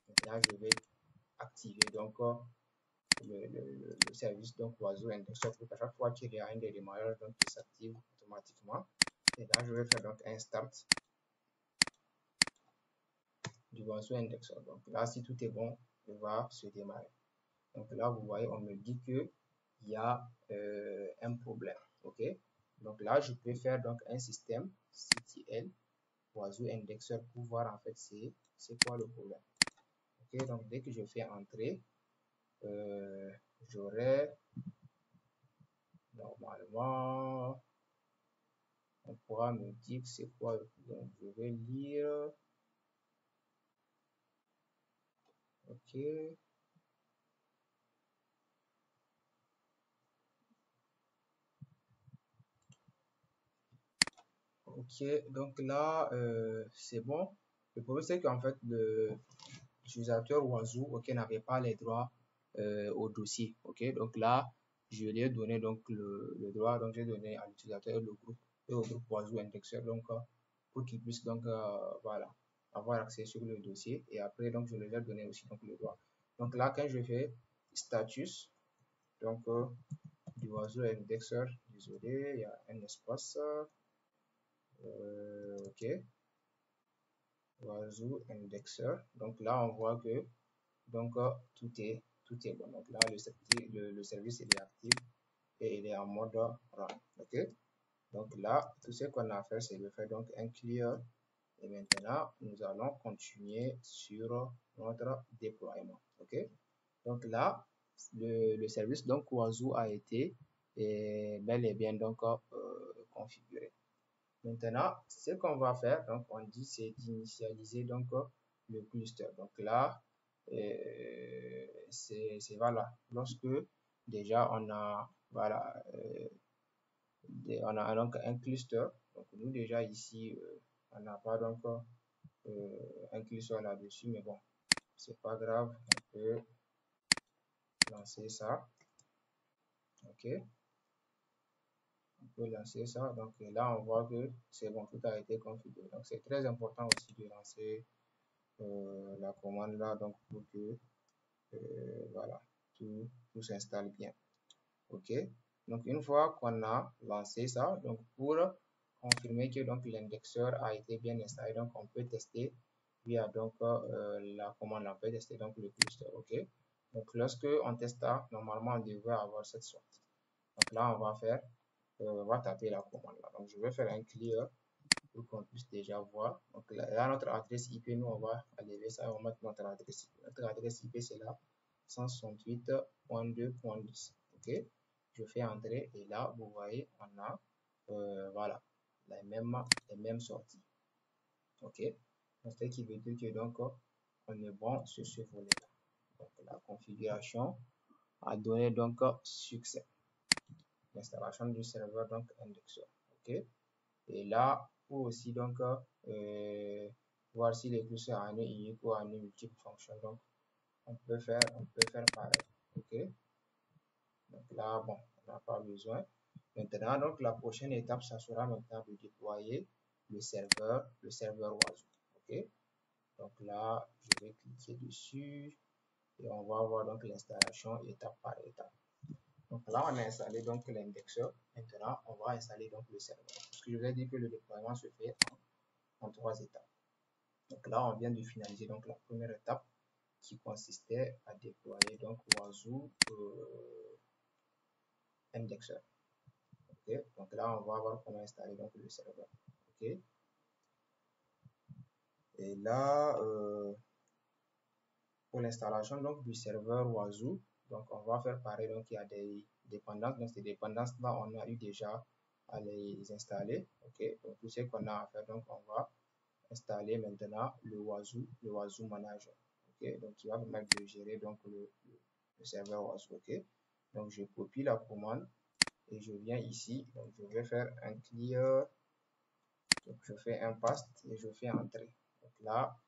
A: Maintenant, je vais activer donc le service donc oiseau indexeur pour qu'à chaque fois qu'il y a un des démarrages donc qui s'active automatiquement. Et là, je vais faire donc un start du oiseau indexeur. Donc là, si tout est bon, il va se démarrer. Donc là, vous voyez, on me dit que il y a un problème. Ok. Donc là, je peux faire donc un système CTL oiseau indexeur pour voir en fait c'est quoi le problème. Ok. Donc dès que je fais entrer, j'aurai normalement on pourra me dire c'est quoi le problème. Je vais lire. Ok. Ok, donc là, c'est bon. Le problème, c'est qu'en fait, l'utilisateur oiseau, ok, n'avait pas les droits au dossier. Ok, donc là, je lui ai donné donc le droit, donc j'ai donné à l'utilisateur le groupe et au groupe oiseau indexeur, donc pour qu'il puisse donc voilà avoir accès sur le dossier. Et après, donc je lui ai donné aussi donc le droit. Donc là, quand je fais status, donc du oiseau indexeur, désolé, il y a un espace. Ok, oiseau indexeur. Donc là, on voit que donc tout est bon. Donc là, le service il est actif et il est en mode run. Ok. Donc là, tout ce qu'on a à faire, c'est de faire donc un clear. Et maintenant, nous allons continuer sur notre déploiement. Ok. Donc là, le service donc oiseau a été bel et bien donc configuré. Maintenant, ce qu'on va faire, donc on dit c'est d'initialiser donc le cluster. Donc là, c'est voilà, lorsque déjà on a voilà, on a donc un cluster. Donc nous déjà ici, on n'a pas donc un cluster là-dessus, mais bon, c'est pas grave, on peut lancer ça. Ok, on peut lancer ça. Donc là, on voit que c'est bon, tout a été configuré. Donc c'est très important aussi de lancer la commande là donc pour que voilà tout s'installe bien. Ok, donc une fois qu'on a lancé ça, donc pour confirmer que donc l'indexeur a été bien installé, donc on peut tester via donc la commande là, on peut tester donc le cluster. Ok, donc lorsque on teste ça, normalement on devrait avoir cette sortie. Donc là on va faire on va taper la commande là. Donc je vais faire un clear pour qu'on puisse déjà voir. Donc là, notre adresse IP, nous, on va enlever ça, on va mettre notre adresse IP. Notre adresse IP, c'est là, 168.2.10. OK? Je fais entrer et là, vous voyez, on a, voilà, les mêmes sorties. OK? Donc, ce qui veut dire que donc, on est bon sur ce volet-là. Donc, la configuration a donné donc succès. L'installation du serveur donc indexeur. OK? Et là, pour aussi donc voir si les clusters en est unique ou en est multiple fonction. Donc, on peut faire pareil. OK? Donc là, bon, on n'a pas besoin. Maintenant, donc la prochaine étape, ça sera maintenant de déployer le serveur oiseau. OK? Donc là, je vais cliquer dessus et on va voir donc l'installation étape par étape. Donc là, on a installé donc l'indexeur. Maintenant, on va installer donc le serveur. Parce que je vous ai dit que le déploiement se fait en en 3 étapes. Donc là, on vient de finaliser donc la première étape qui consistait à déployer donc Wazoo indexer. Okay. Donc là, on va voir comment installer donc le serveur. Ok. Et là, pour l'installation donc du serveur Wazoo, donc on va faire pareil. Donc il y a des dépendances. Donc ces dépendances là, on a eu déjà à les installer. Ok. Donc tout ce qu'on a à faire, donc on va installer maintenant le Wazoo Manager. Ok. Donc qui va permettre de gérer donc le serveur Wazoo. Ok. Donc je copie la commande et je viens ici. Donc je vais faire un clear. Donc je fais un paste et je fais entrer. Donc là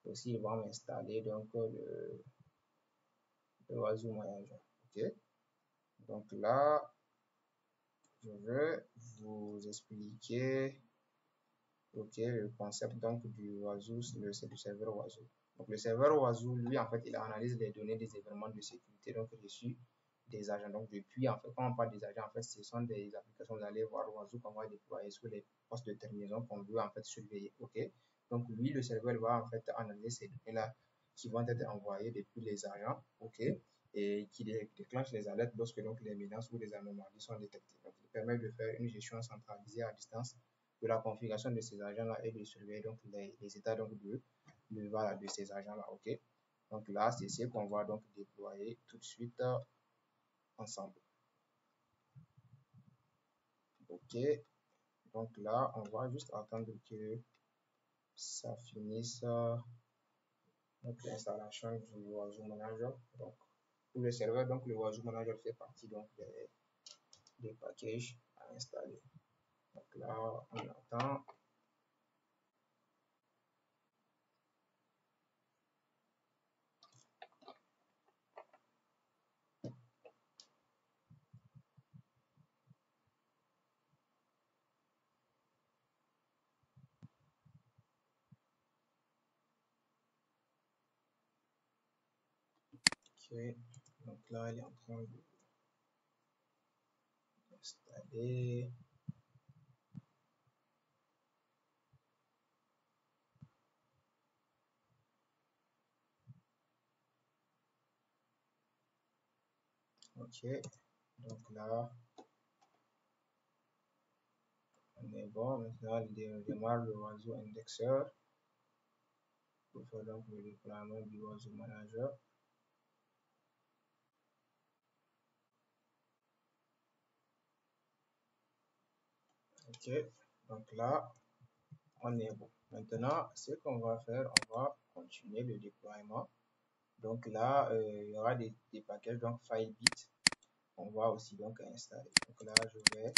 A: aussi il va m'installer donc le Wazoo Manager. Ok. Donc là je vais vous expliquer le concept donc du Wazoo, du serveur Wazoo. Donc le serveur Wazoo, lui en fait il analyse les données des événements de sécurité donc reçus des agents. Donc depuis en fait quand on parle des agents en fait ce sont des applications, vous allez voir Wazoo qu'on va déployer sur les postes de terminaison qu'on veut en fait surveiller. Ok. Donc lui le serveur va en fait analyser ces données là qui vont être envoyées depuis les agents. Ok. Et qui déclenche les alertes lorsque donc les menaces ou les anomalies sont détectées. Donc il permet de faire une gestion centralisée à distance de la configuration de ces agents-là et de surveiller donc les états donc voilà, de ces agents-là. Ok. Donc là, c'est ce qu'on va donc déployer tout de suite ensemble. Ok. Donc là, on va juste attendre que ça finisse l'installation du Wazoo Manager. Donc pour le serveur, donc le Wazoo Manager fait partie donc des packages à installer. Donc là, on attend. Ok. Donc là, il est en train d'installer. Ok. Donc là, on est bon. Maintenant, il démarre le Wazoo Indexer pour faire donc le déploiement du Wazoo Manager. Ok, donc là, on est bon. Maintenant, ce qu'on va faire, on va continuer le déploiement. Donc là, il y aura des packages, donc Filebit. On va aussi donc installer. Donc là, je vais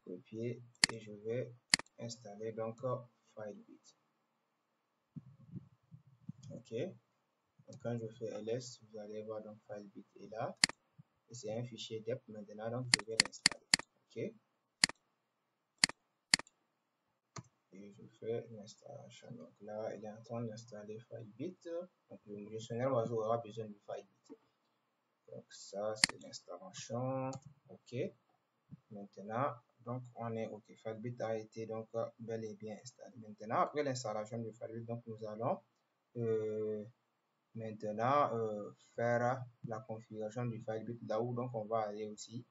A: copier et je vais installer donc Filebit. Ok, donc quand je fais ls, vous allez voir donc Filebit est là. Et c'est un fichier dep maintenant, donc je vais l'installer. Ok, et je fais l'installation. Donc là, il est en train d'installer Filebit. Donc le gestionnaire Wazoo aura besoin de Filebit. Donc ça, c'est l'installation. Ok. Maintenant, donc on est OK. Filebit a été donc bel et bien installé. Maintenant, après l'installation de Filebit, donc nous allons maintenant faire la configuration du Filebit là où donc on va aller aussi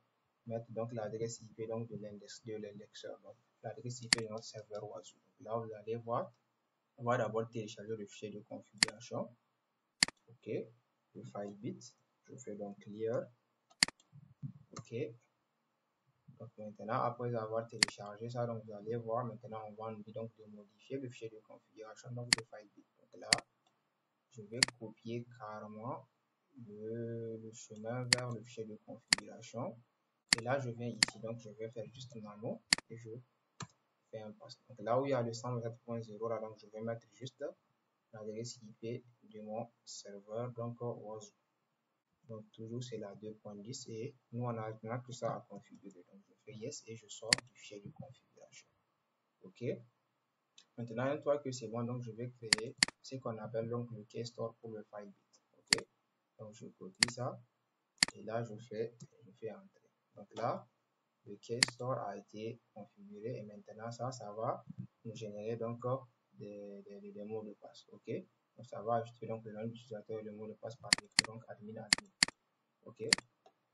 A: mettre donc l'adresse IP donc de l'indexeur. Donc l'adresse IP de notre serveur Wazoo. Donc là, vous allez voir, on va d'abord télécharger le fichier de configuration. OK. Le Filebit. Je fais donc clear. OK. Donc maintenant, après avoir téléchargé ça, donc vous allez voir, maintenant on va donc de modifier le fichier de configuration donc de Filebit. Donc là, je vais copier carrément le chemin vers le fichier de configuration. Et là, je viens ici, donc je vais faire juste nano et je fais un paste. Donc là où il y a le 127.0, là, donc je vais mettre juste l'adresse IP de mon serveur, donc Wazoo. Donc toujours c'est la 2.10 et nous on a tout ça à configurer. Donc je fais yes et je sors du fichier de configuration. Ok. Maintenant une fois que c'est bon, donc je vais créer ce qu'on appelle donc le keystore pour le Filebit. Ok. Donc je copie ça et là je fais entrer. Donc là le keystore a été configuré et maintenant ça va nous générer donc des mots de passe. Ok, donc ça va ajouter donc le nom de l'utilisateur et le mot de passe par défaut, donc admin. Ok,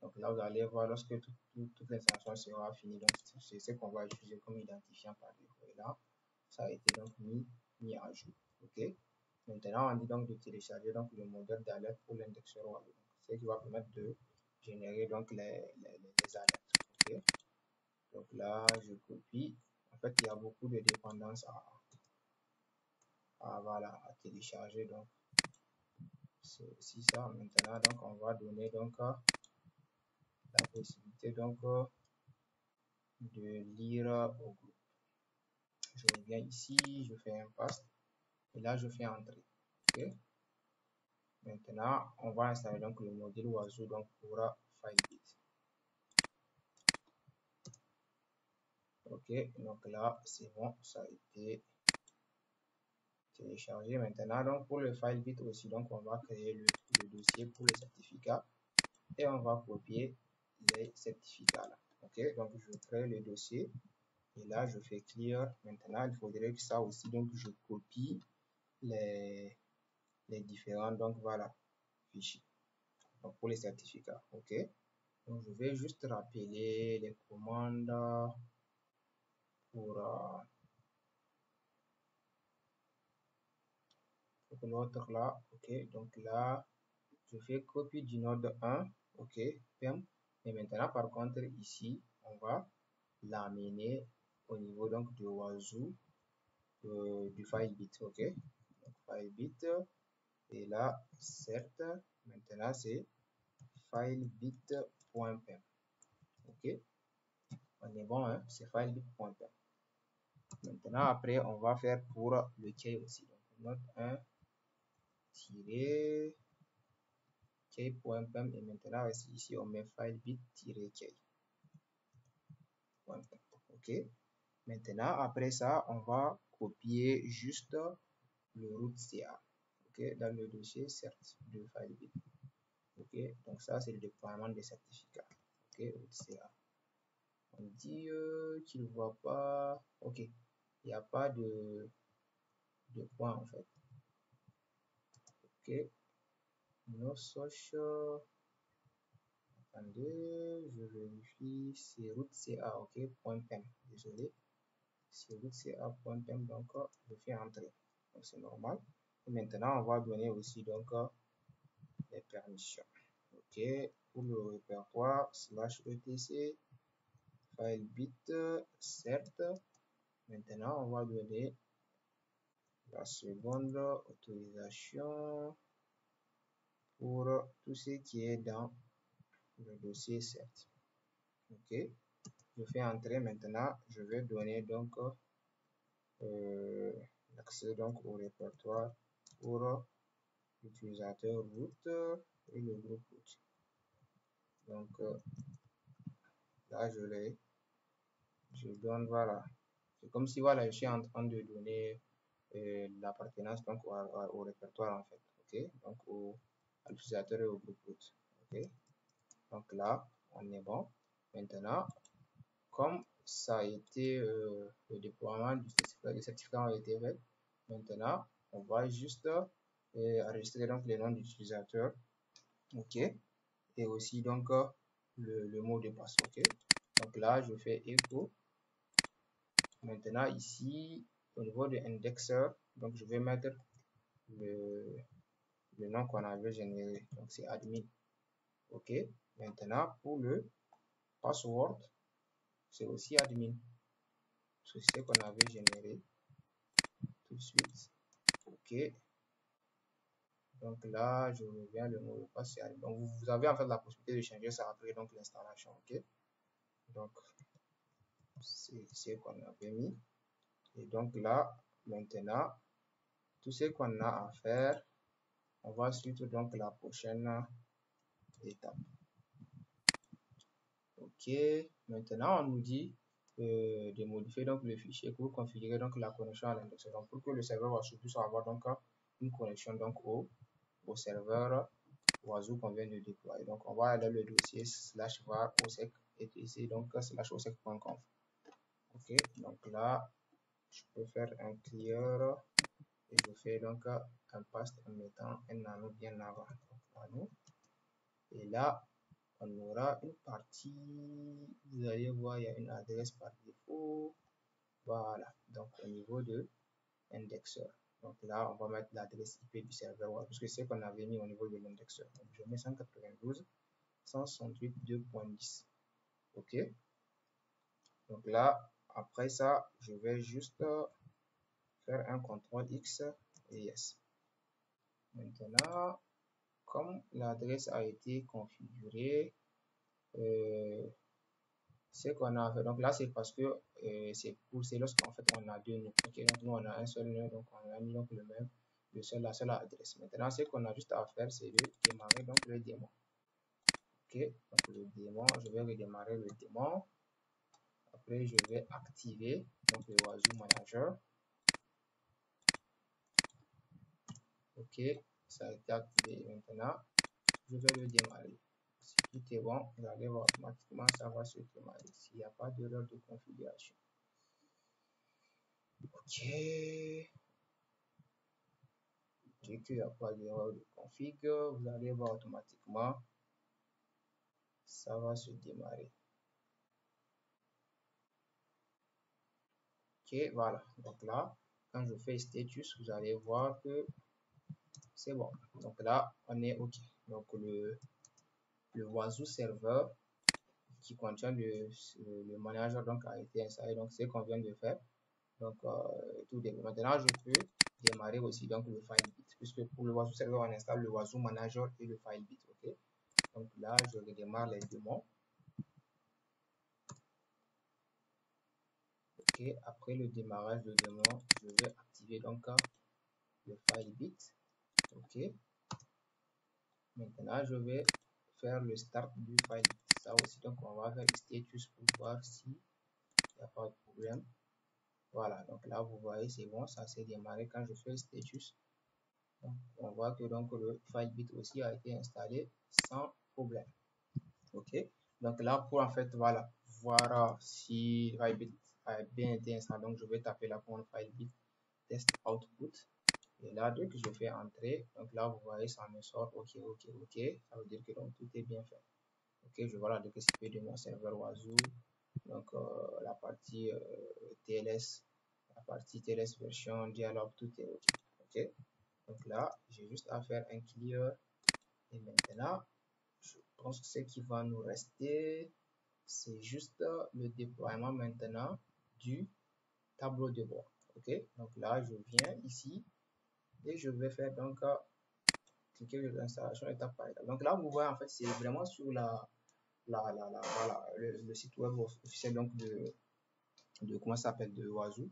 A: donc là vous allez voir lorsque toute l'installation sera finie, donc c'est ce qu'on va utiliser comme identifiant par défaut. Et là, ça a été donc mis à jour. Ok, maintenant on dit donc de télécharger donc le modèle d'alerte pour l'indexeur web, ce qui va permettre de générer donc les alertes. Ok, donc là je copie. En fait, il y a beaucoup de dépendances voilà, à télécharger, donc c'est aussi ça. Maintenant, donc on va donner donc la possibilité donc de lire au groupe. Je reviens ici, je fais un paste et là je fais entrer. Ok, maintenant on va installer donc le module Oiseau donc pour Filebit. Ok, donc là c'est bon, ça a été téléchargé. Maintenant donc pour le Filebit aussi, donc on va créer le dossier pour le certificat et on va copier les certificats là. Ok, donc je crée le dossier et là je fais clear. Maintenant il faudrait que ça aussi, donc je copie les différents donc voilà fichiers donc pour les certificats. Ok, donc je vais juste rappeler les commandes pour l'autre là. Ok, donc là je fais copie du node 1. Ok, PEM. Et maintenant par contre ici on va l'amener au niveau donc de Oiseau du Filebit. Ok, donc Filebit et là certes maintenant c'est filebit.pem. ok, on est bon, hein? C'est filebit.pem. Maintenant après on va faire pour le key aussi, donc note 1 key.pem et maintenant ici on met filebit-key. Ok, maintenant après ça on va copier juste le root CA. Ok, dans le dossier certes de Filebit. Ok, donc ça c'est le déploiement des certificats. Ok, root CA. On dit qu'il ne voit pas. Ok, il n'y a pas de point en fait. Ok, no social. Attendez, je vérifie. C'est rootca. Ok, .pem. Désolé. C'est rootca.pem. Donc, je fais entrer. Donc, c'est normal. Et maintenant, on va donner aussi donc les permissions. Ok, pour le répertoire /etc filebit certes. Maintenant, on va donner la seconde autorisation pour tout ce qui est dans le dossier certes. Ok, je fais entrer. Maintenant je vais donner donc l'accès donc au répertoire pour l'utilisateur root et le groupe root. Donc là je donne, voilà, c'est comme si voilà je suis en train de donner l'appartenance donc au répertoire en fait. Ok, donc à l'utilisateur et au groupe root. Ok, donc là on est bon. Maintenant comme ça a été le déploiement du certificat, les certificats ont été faits, maintenant on va juste enregistrer donc les noms d'utilisateurs. Ok, et aussi donc le mot de passe. Ok, donc là je fais echo. Maintenant ici au niveau de indexeur, donc je vais mettre le nom qu'on avait généré, donc c'est admin. Ok, maintenant pour le password c'est aussi admin, c'est ce qu'on avait généré tout de suite. Ok, donc là je reviens, le mot de passe. Donc vous avez en fait la possibilité de changer ça après donc l'installation. Ok, donc c'est ce qu'on avait mis et donc là maintenant tout ce qu'on a à faire, on va suivre donc la prochaine étape. Ok, maintenant on nous dit de modifier donc le fichier pour configurer donc la connexion à l'index, donc pour que le serveur Oiseau puisse avoir donc une connexion donc au serveur Oiseau qu'on vient de déployer. Donc on va aller dans le dossier /var osec et ici donc /osec.conf. ok, donc là je peux faire un clear et je fais donc un paste en mettant un nano bien avant. Donc, nano. Et là, on aura une partie, vous allez voir, il y a une adresse par défaut. Voilà, donc au niveau de indexeur. Donc là, on va mettre l'adresse IP du serveur, parce que c'est qu'on avait mis au niveau de l'indexeur. Donc je mets 192.168.2.10. OK. Donc là, après ça, je vais juste faire un CTRL X et yes. Maintenant, comme l'adresse a été configurée, ce qu'on a fait, donc là c'est parce que c'est lorsqu'en fait on a deux nœuds. Ok, donc nous on a un seul nœud, donc on a mis donc le même, la seule adresse. Maintenant, ce qu'on a juste à faire, c'est de démarrer donc le démon. Ok, donc le démon, je vais redémarrer le démon. Après, je vais activer donc le Wazoo Manager. Ok, ça a été activé. Maintenant, je vais le démarrer. Si tout est bon, vous allez voir automatiquement, ça va se démarrer s'il n'y a pas d'erreur de configuration. Ok. Dès qu'il n'y a pas d'erreur de config, vous allez voir automatiquement, ça va se démarrer. Ok, voilà. Donc là, quand je fais status, vous allez voir que c'est bon. Donc là, on est OK. Donc le Wazoo serveur qui contient le manager donc a été installé. Donc c'est ce qu'on vient de faire. Donc tout début. Maintenant, je peux démarrer aussi donc le FileBit, puisque pour le Wazoo serveur, on installe le Wazoo manager et le FileBit. OK. Donc là, je redémarre les démons. Ok, après le démarrage de démon, je vais activer donc le FileBit. Ok, maintenant je vais faire le start du FileBit. Ça aussi, donc on va faire le status pour voir si il n'y a pas de problème. Voilà, donc là vous voyez, c'est bon, ça s'est démarré quand je fais le status. Donc, on voit que donc le FileBit aussi a été installé sans problème. Ok, donc là pour en fait, voilà, voir si FileBit a bien été installé, donc je vais taper la commande FileBit test output. Et là, dès que je fais entrer, donc là, vous voyez, ça me sort OK, OK, OK. Ça veut dire que donc, tout est bien fait. OK, je vois la DKCP de mon serveur Wazoo. Donc, la partie TLS, la partie TLS version, dialogue, tout est OK. OK. Donc là, j'ai juste à faire un clear. Et maintenant, je pense que ce qui va nous rester, c'est juste le déploiement maintenant du tableau de bord. OK. Donc là, je viens ici et je vais faire donc cliquer sur l'installation étape par étape. Donc là, vous voyez en fait, c'est vraiment sur voilà, le site web officiel donc de comment ça s'appelle, de Wazoo.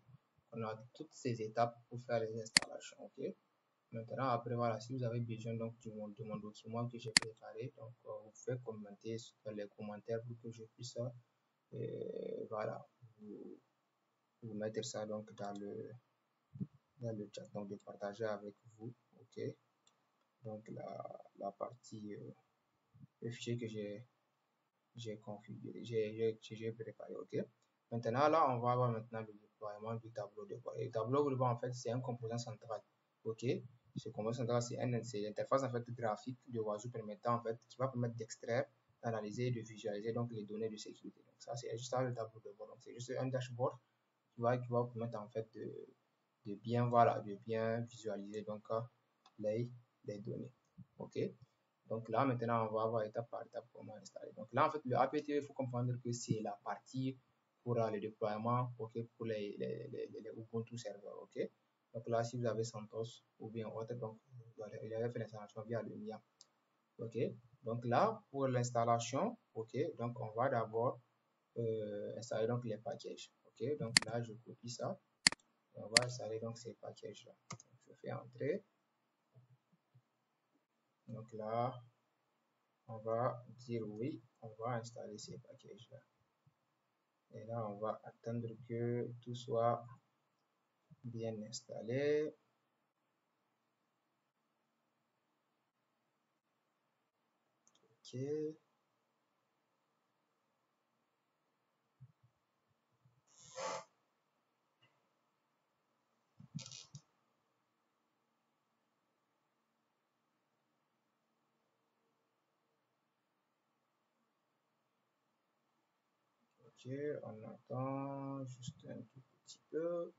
A: On a toutes ces étapes pour faire les installations. Ok. Maintenant, après, voilà, si vous avez besoin donc de mon document que j'ai préparé, donc vous pouvez commenter dans les commentaires pour que je puisse voilà, vous mettre ça donc dans le chat, donc de partager avec vous. Ok. Donc la partie, le fichier que j'ai configuré, j'ai préparé. Ok. Maintenant là, on va avoir maintenant le déploiement du tableau de bord. Et le tableau de bord en fait, c'est un composant central. Ok. Ce composant central, c'est l'interface en fait graphique de Wazoo permettant en fait, qui va permettre d'extraire, d'analyser et de visualiser donc les données de sécurité. Donc ça, c'est juste ça le tableau de bord. Donc c'est juste un dashboard qui va permettre en fait de bien, voilà, de bien visualiser donc les données. Ok. Donc là, maintenant, on va voir étape par étape comment installer. Donc là, en fait, le APT, il faut comprendre que c'est la partie pour le déploiement, ok, pour les Ubuntu serveurs, ok. Donc là, si vous avez CentOS ou bien autre, donc vous allez faire l'installation via le MIA, ok. Donc là, pour l'installation, ok, donc on va d'abord installer donc les packages, ok. Donc là, je copie ça. On va installer donc ces packages là. Donc, je fais entrer. Donc là, on va dire oui, on va installer ces packages là. Et là, on va attendre que tout soit bien installé. Ok. Ok, on attend juste un tout petit peu.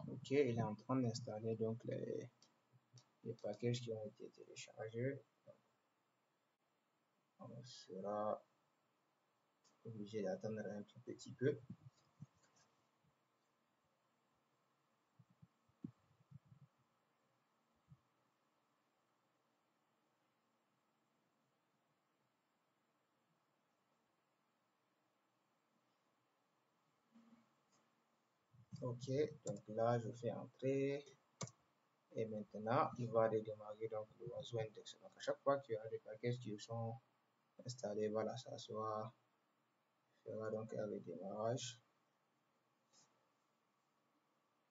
A: Ok, il est en train d'installer donc les packages qui ont été téléchargés. On sera obligé d'attendre un tout petit peu. Ok, donc là je fais entrer et maintenant il va redémarrer donc le Oiseau Index. Donc à chaque fois qu'il y a des packages qui sont installés, voilà, ça fera donc un redémarrage.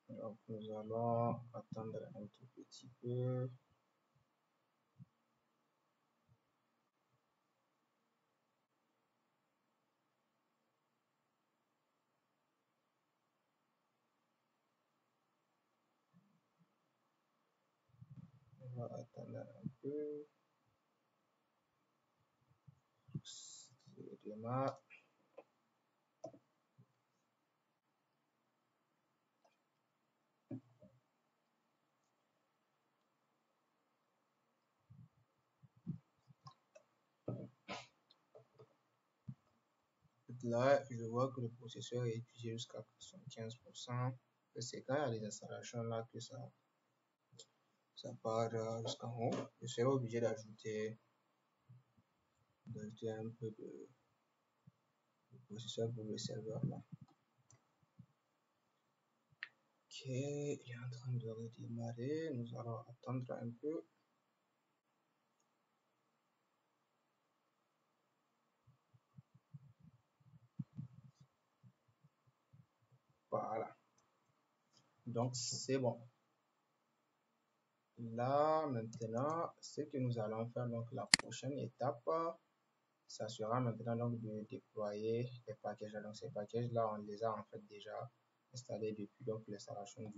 A: Donc nous allons attendre un tout petit peu. On va attendre un peu. Je démarre. Là, je vois que le processeur est épuisé jusqu'à 75%. C'est quand il y a des installations là que ça part jusqu'en haut. Je serai obligé d'ajouter un peu de processeur pour le serveur là. Ok, il est en train de redémarrer. Nous allons attendre un peu. Voilà. Donc, c'est bon. Là, maintenant, ce que nous allons faire, donc la prochaine étape, ça sera maintenant donc de déployer les packages. Donc, ces packages-là, on les a en fait déjà installés depuis donc l'installation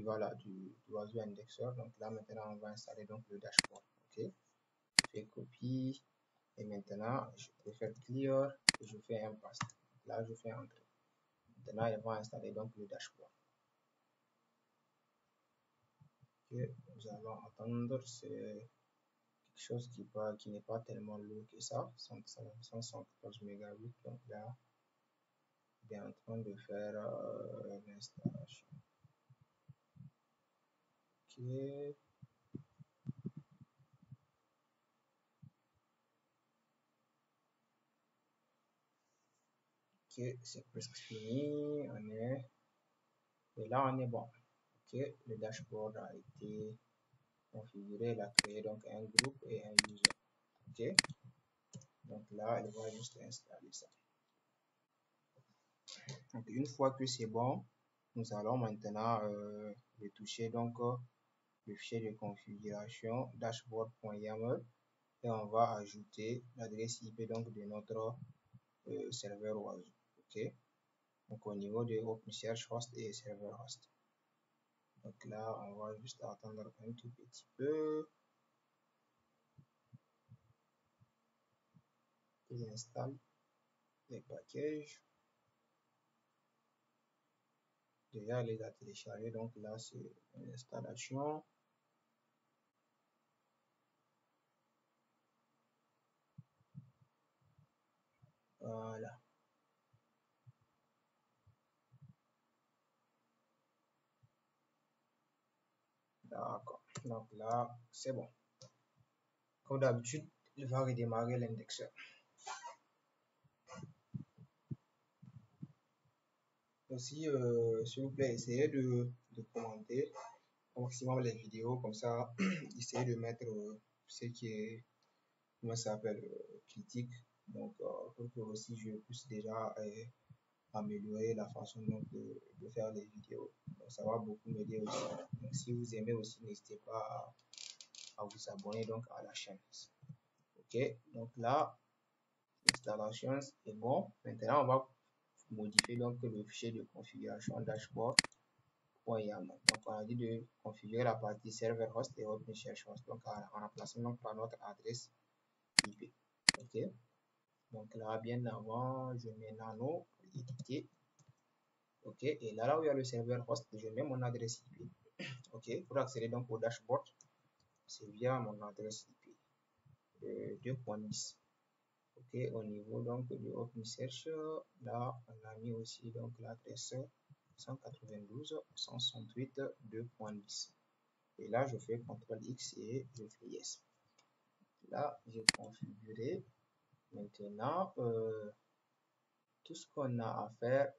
A: voilà, du Oiseau indexeur. Donc là, maintenant, on va installer donc le dashboard. Ok, je fais copie et maintenant, je peux faire clear et je fais un paste. Là, je fais entrer. Maintenant, il va installer donc le dashboard. Ok, nous allons attendre. C'est quelque chose qui n'est pas tellement lourd que ça, 114 mégabits. Donc là, il est en train de faire l'installation. Ok. Ok, c'est presque fini. Et là, on est bon. Ok, le dashboard a été configuré. Il a créé donc un groupe et un user. Ok, donc là, il va juste installer ça. Donc, une fois que c'est bon, nous allons maintenant retoucher donc le fichier de configuration dashboard.yaml et on va ajouter l'adresse IP donc de notre serveur Oiseau. Ok, donc au niveau de OpenSearch host et serveur host. Donc là, on va juste attendre un tout petit peu qu'il installe les packages. Déjà, il les a téléchargés, donc là, c'est l'installation. Voilà. D'accord. Donc là, c'est bon. Comme d'habitude, il va redémarrer l'indexeur. Aussi, s'il vous plaît, essayez de commenter au maximum les vidéos, comme ça, essayez de mettre ce qui est, comment ça s'appelle, critique. Donc, pour que aussi je puisse déjà améliorer la façon donc, de faire les vidéos. Donc, ça va beaucoup m'aider aussi. Donc, si vous aimez aussi, n'hésitez pas à vous abonner donc à la chaîne. Ok, donc là, l'installation est bon. Maintenant, on va modifier donc le fichier de configuration dashboard.yaml. Donc, on a dit de configurer la partie server host et OpenShift host. Donc, en remplaçant donc par notre adresse IP. Ok, donc là, bien avant, je mets nano pour éditer. Ok, et là où il y a le serveur host, je mets mon adresse IP. Ok, pour accéder donc au dashboard, c'est via mon adresse IP 2.10. Ok, au niveau donc du OpenSearch, là on a mis aussi donc l'adresse 192.168.2.10. Et là je fais CTRL X et je fais yes. Là j'ai configuré. Maintenant tout ce qu'on a à faire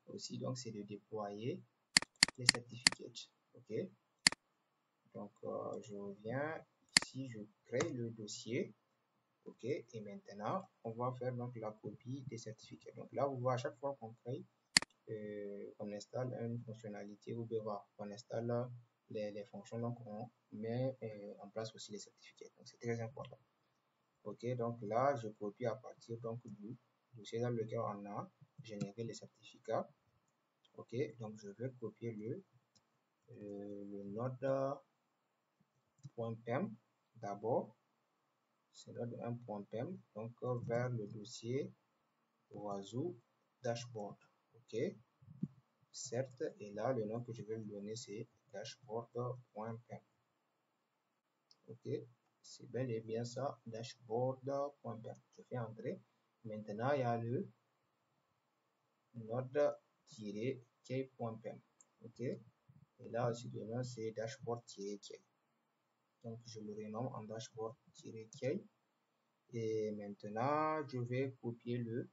A: aussi donc c'est de déployer les certificats. Ok, donc je reviens ici, je crée le dossier. Ok, et maintenant on va faire donc la copie des certificats. Donc là vous voyez, à chaque fois qu'on crée on installe une fonctionnalité ou bien on installe les fonctions, donc on met en place aussi les certificats. Donc c'est très important. Ok, donc là je copie à partir donc du dossier dans lequel on a généré les certificats. Ok, donc je vais copier le node.pem d'abord. C'est node 1.pem, donc vers le dossier oiseau dashboard. Ok, certes, et là le nom que je vais lui donner c'est dashboard.pem. Ok, c'est bel et bien ça, dashboard.pem. Je fais entrer. Maintenant il y a le node-key.pem. Ok, et là aussi le nom c'est dashboard-key. Donc je le renomme en dashboard-key. Et maintenant je vais copier le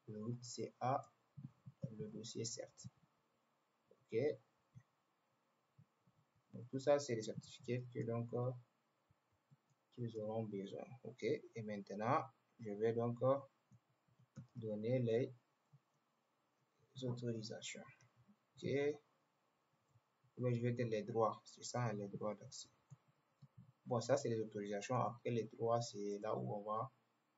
A: root CA, le dossier certes. Ok, donc tout ça c'est les certificats que donc qu'ils auront besoin. Ok, et maintenant je vais donc donner les autorisations. Ok, mais je vais dire les droits, c'est ça, les droits d'accès. Bon, ça c'est les autorisations. Après les droits, c'est là où on va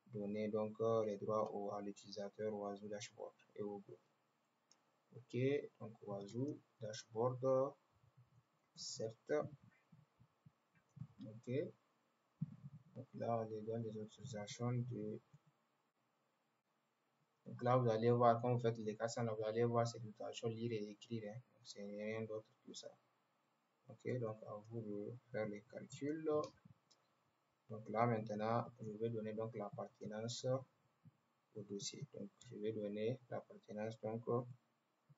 A: donner donc les droits à l'utilisateur Oiseau Dashboard et au groupe. Ok, donc Oiseau Dashboard, certes. Ok, donc là on les donne les autorisations de. Donc là vous allez voir quand vous faites les casses, vous allez voir ces autorisations lire et écrire. Hein. Donc c'est rien d'autre que ça. Ok, donc à vous de faire les calculs. Donc là maintenant je vais donner donc l'appartenance au dossier. Donc je vais donner l'appartenance donc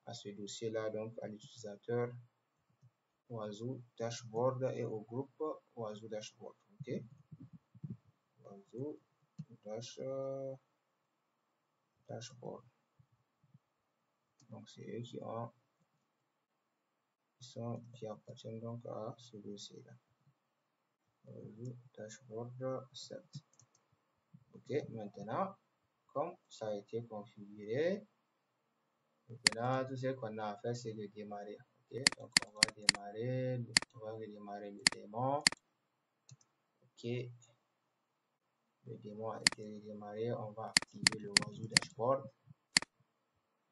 A: à ce dossier là, donc à l'utilisateur Oiseau Dashboard et au groupe Oiseau Dashboard. Ok, Oiseau Dashboard. Donc c'est eux qui appartiennent donc à ce dossier là. Oiseau Dashboard 7. Ok, maintenant comme ça a été configuré, maintenant tout ce qu'on a à faire c'est de démarrer. Ok, donc on va démarrer le démon. Ok, le démon a été démarré, on va activer le Oiseau Dashboard.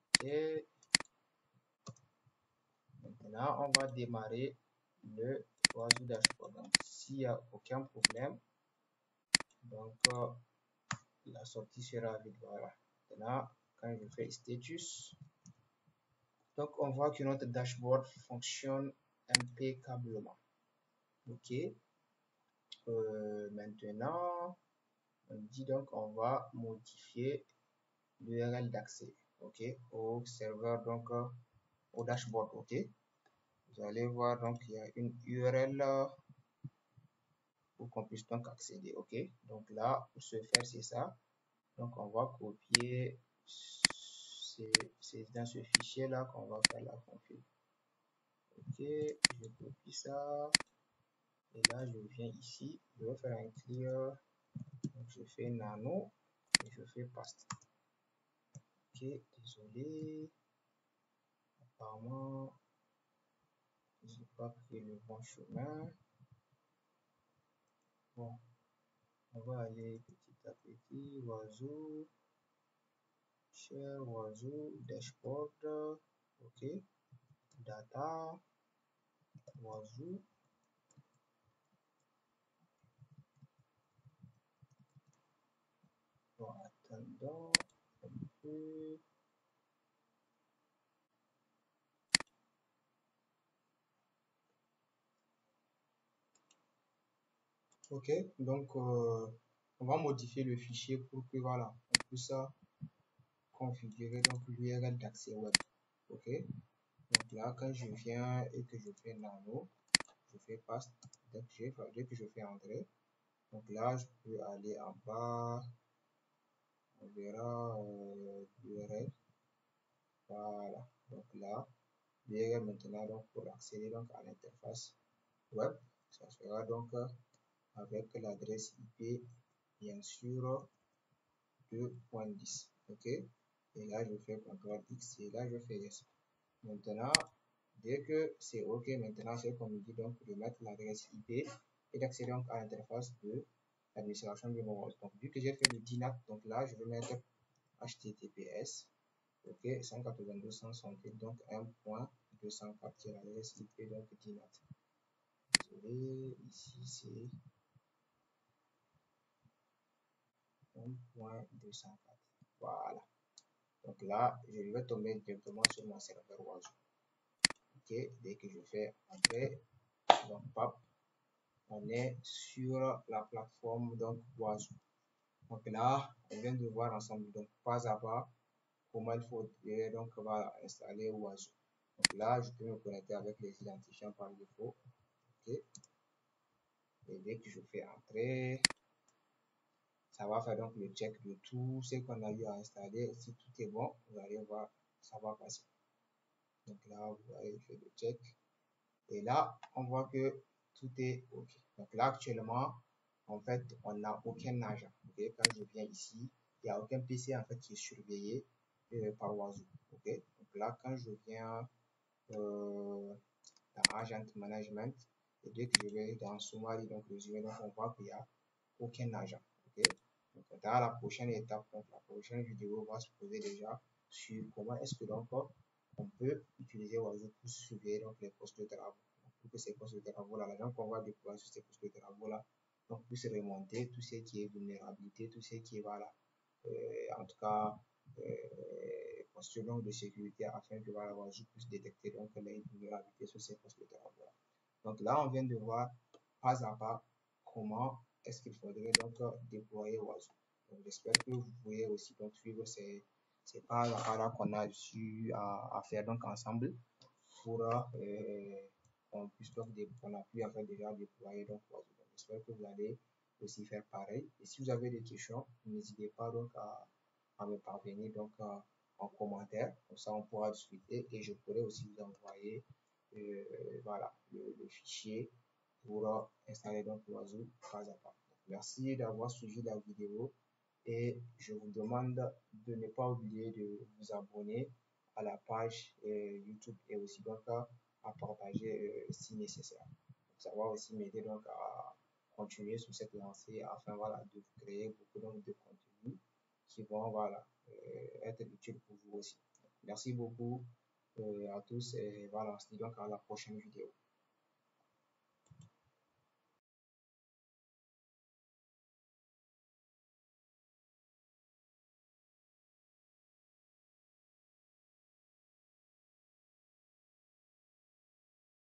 A: Ok, maintenant on va démarrer le Oiseau Dashboard. Donc s'il n'y a aucun problème, donc la sortie sera vide. Voilà, maintenant quand je fais status, donc on voit que notre dashboard fonctionne impeccablement. Ok, maintenant on dit donc on va modifier l'URL d'accès, ok, au serveur, donc au dashboard. Ok, vous allez voir donc il y a une URL pour qu'on puisse donc accéder. Ok, donc là pour ce faire c'est ça, donc on va copier, c'est dans ce fichier là qu'on va faire la config. Ok, je copie ça et là je viens ici, je vais faire un clear, donc je fais nano et je fais paste. Ok, désolé, apparemment j'ai pas pris le bon chemin. Bon, on va aller petit à petit. Oiseau, cher oiseau, dashboard, ok, data, oiseau. Bon, attendons un peu. Ok, donc on va modifier le fichier pour que voilà, on puisse configurer donc l'URL d'accès web. Ok, donc là quand je viens et que je fais nano, je fais paste, dès que je fais entrer, donc là je peux aller en bas, on verra l'URL, voilà, donc là l'URL maintenant donc pour accéder donc à l'interface web, ça sera donc avec l'adresse IP bien sûr 2.10, ok, et là je fais CTRL X et là je fais yes. Maintenant dès que c'est ok, maintenant c'est comme il dit donc de mettre l'adresse IP et d'accéder donc à l'interface de l'administration de mon donc vu que j'ai fait le DNAT, donc là je vais mettre https ok 192.168 donc 1.204 qui est l'adresse IP donc DNAT. Désolé, ici c'est 1.204, voilà. Donc là, je vais tomber directement sur mon serveur Oiseau. Ok, dès que je fais entrer, donc pop, on est sur la plateforme donc Oiseau. Donc là, on vient de voir ensemble donc pas à pas comment il faut donc voilà, installer Oiseau. Donc là, je peux me connecter avec les identifiants par défaut. Ok, et dès que je fais entrer, ça va faire donc le check de tout ce qu'on a eu à installer. Si tout est bon, vous allez voir, ça va passer. Donc là, vous voyez, je fais le check. Et là, on voit que tout est OK. Donc là, actuellement, en fait, on n'a aucun agent. OK? Quand je viens ici, il n'y a aucun PC en fait qui est surveillé par Oiseau. OK? Donc là, quand je viens dans Agent Management, et dès que je vais dans Summary, donc résumé, donc on voit qu'il n'y a aucun agent. OK? Donc dans la prochaine étape, donc la prochaine vidéo va se poser déjà sur comment est-ce que donc on peut utiliser Oiseau pour surveiller donc les postes de travaux. Donc, pour que ces postes de travaux là, l'agent qu'on va déployer sur ces postes de travaux là, donc puisse remonter tout ce qui est vulnérabilité, tout ce qui est voilà, en tout cas posture donc de sécurité afin que voilà, Oiseau puisse détecter donc les vulnérabilités sur ces postes de travaux là. Donc là, on vient de voir pas à pas comment est-ce qu'il faudrait donc déployer Oiseau. Donc j'espère que vous pouvez aussi donc suivre ces pas à pas là qu'on a reçu à faire donc ensemble pour qu'on puisse donc qu'on a pu en fait déjà déployer donc Oiseau. Donc j'espère que vous allez aussi faire pareil. Et si vous avez des questions, n'hésitez pas donc à me parvenir donc en commentaire. Comme ça, on pourra discuter et je pourrai aussi vous envoyer voilà, le fichier pour installer donc l'oiseau pas à pas. Merci d'avoir suivi la vidéo et je vous demande de ne pas oublier de vous abonner à la page YouTube et aussi donc à partager si nécessaire. Ça va aussi m'aider donc à continuer sur cette lancée afin voilà, de créer beaucoup donc, de contenus qui vont voilà, être utiles pour vous aussi. Merci beaucoup à tous et voilà, on se dit donc à la prochaine vidéo.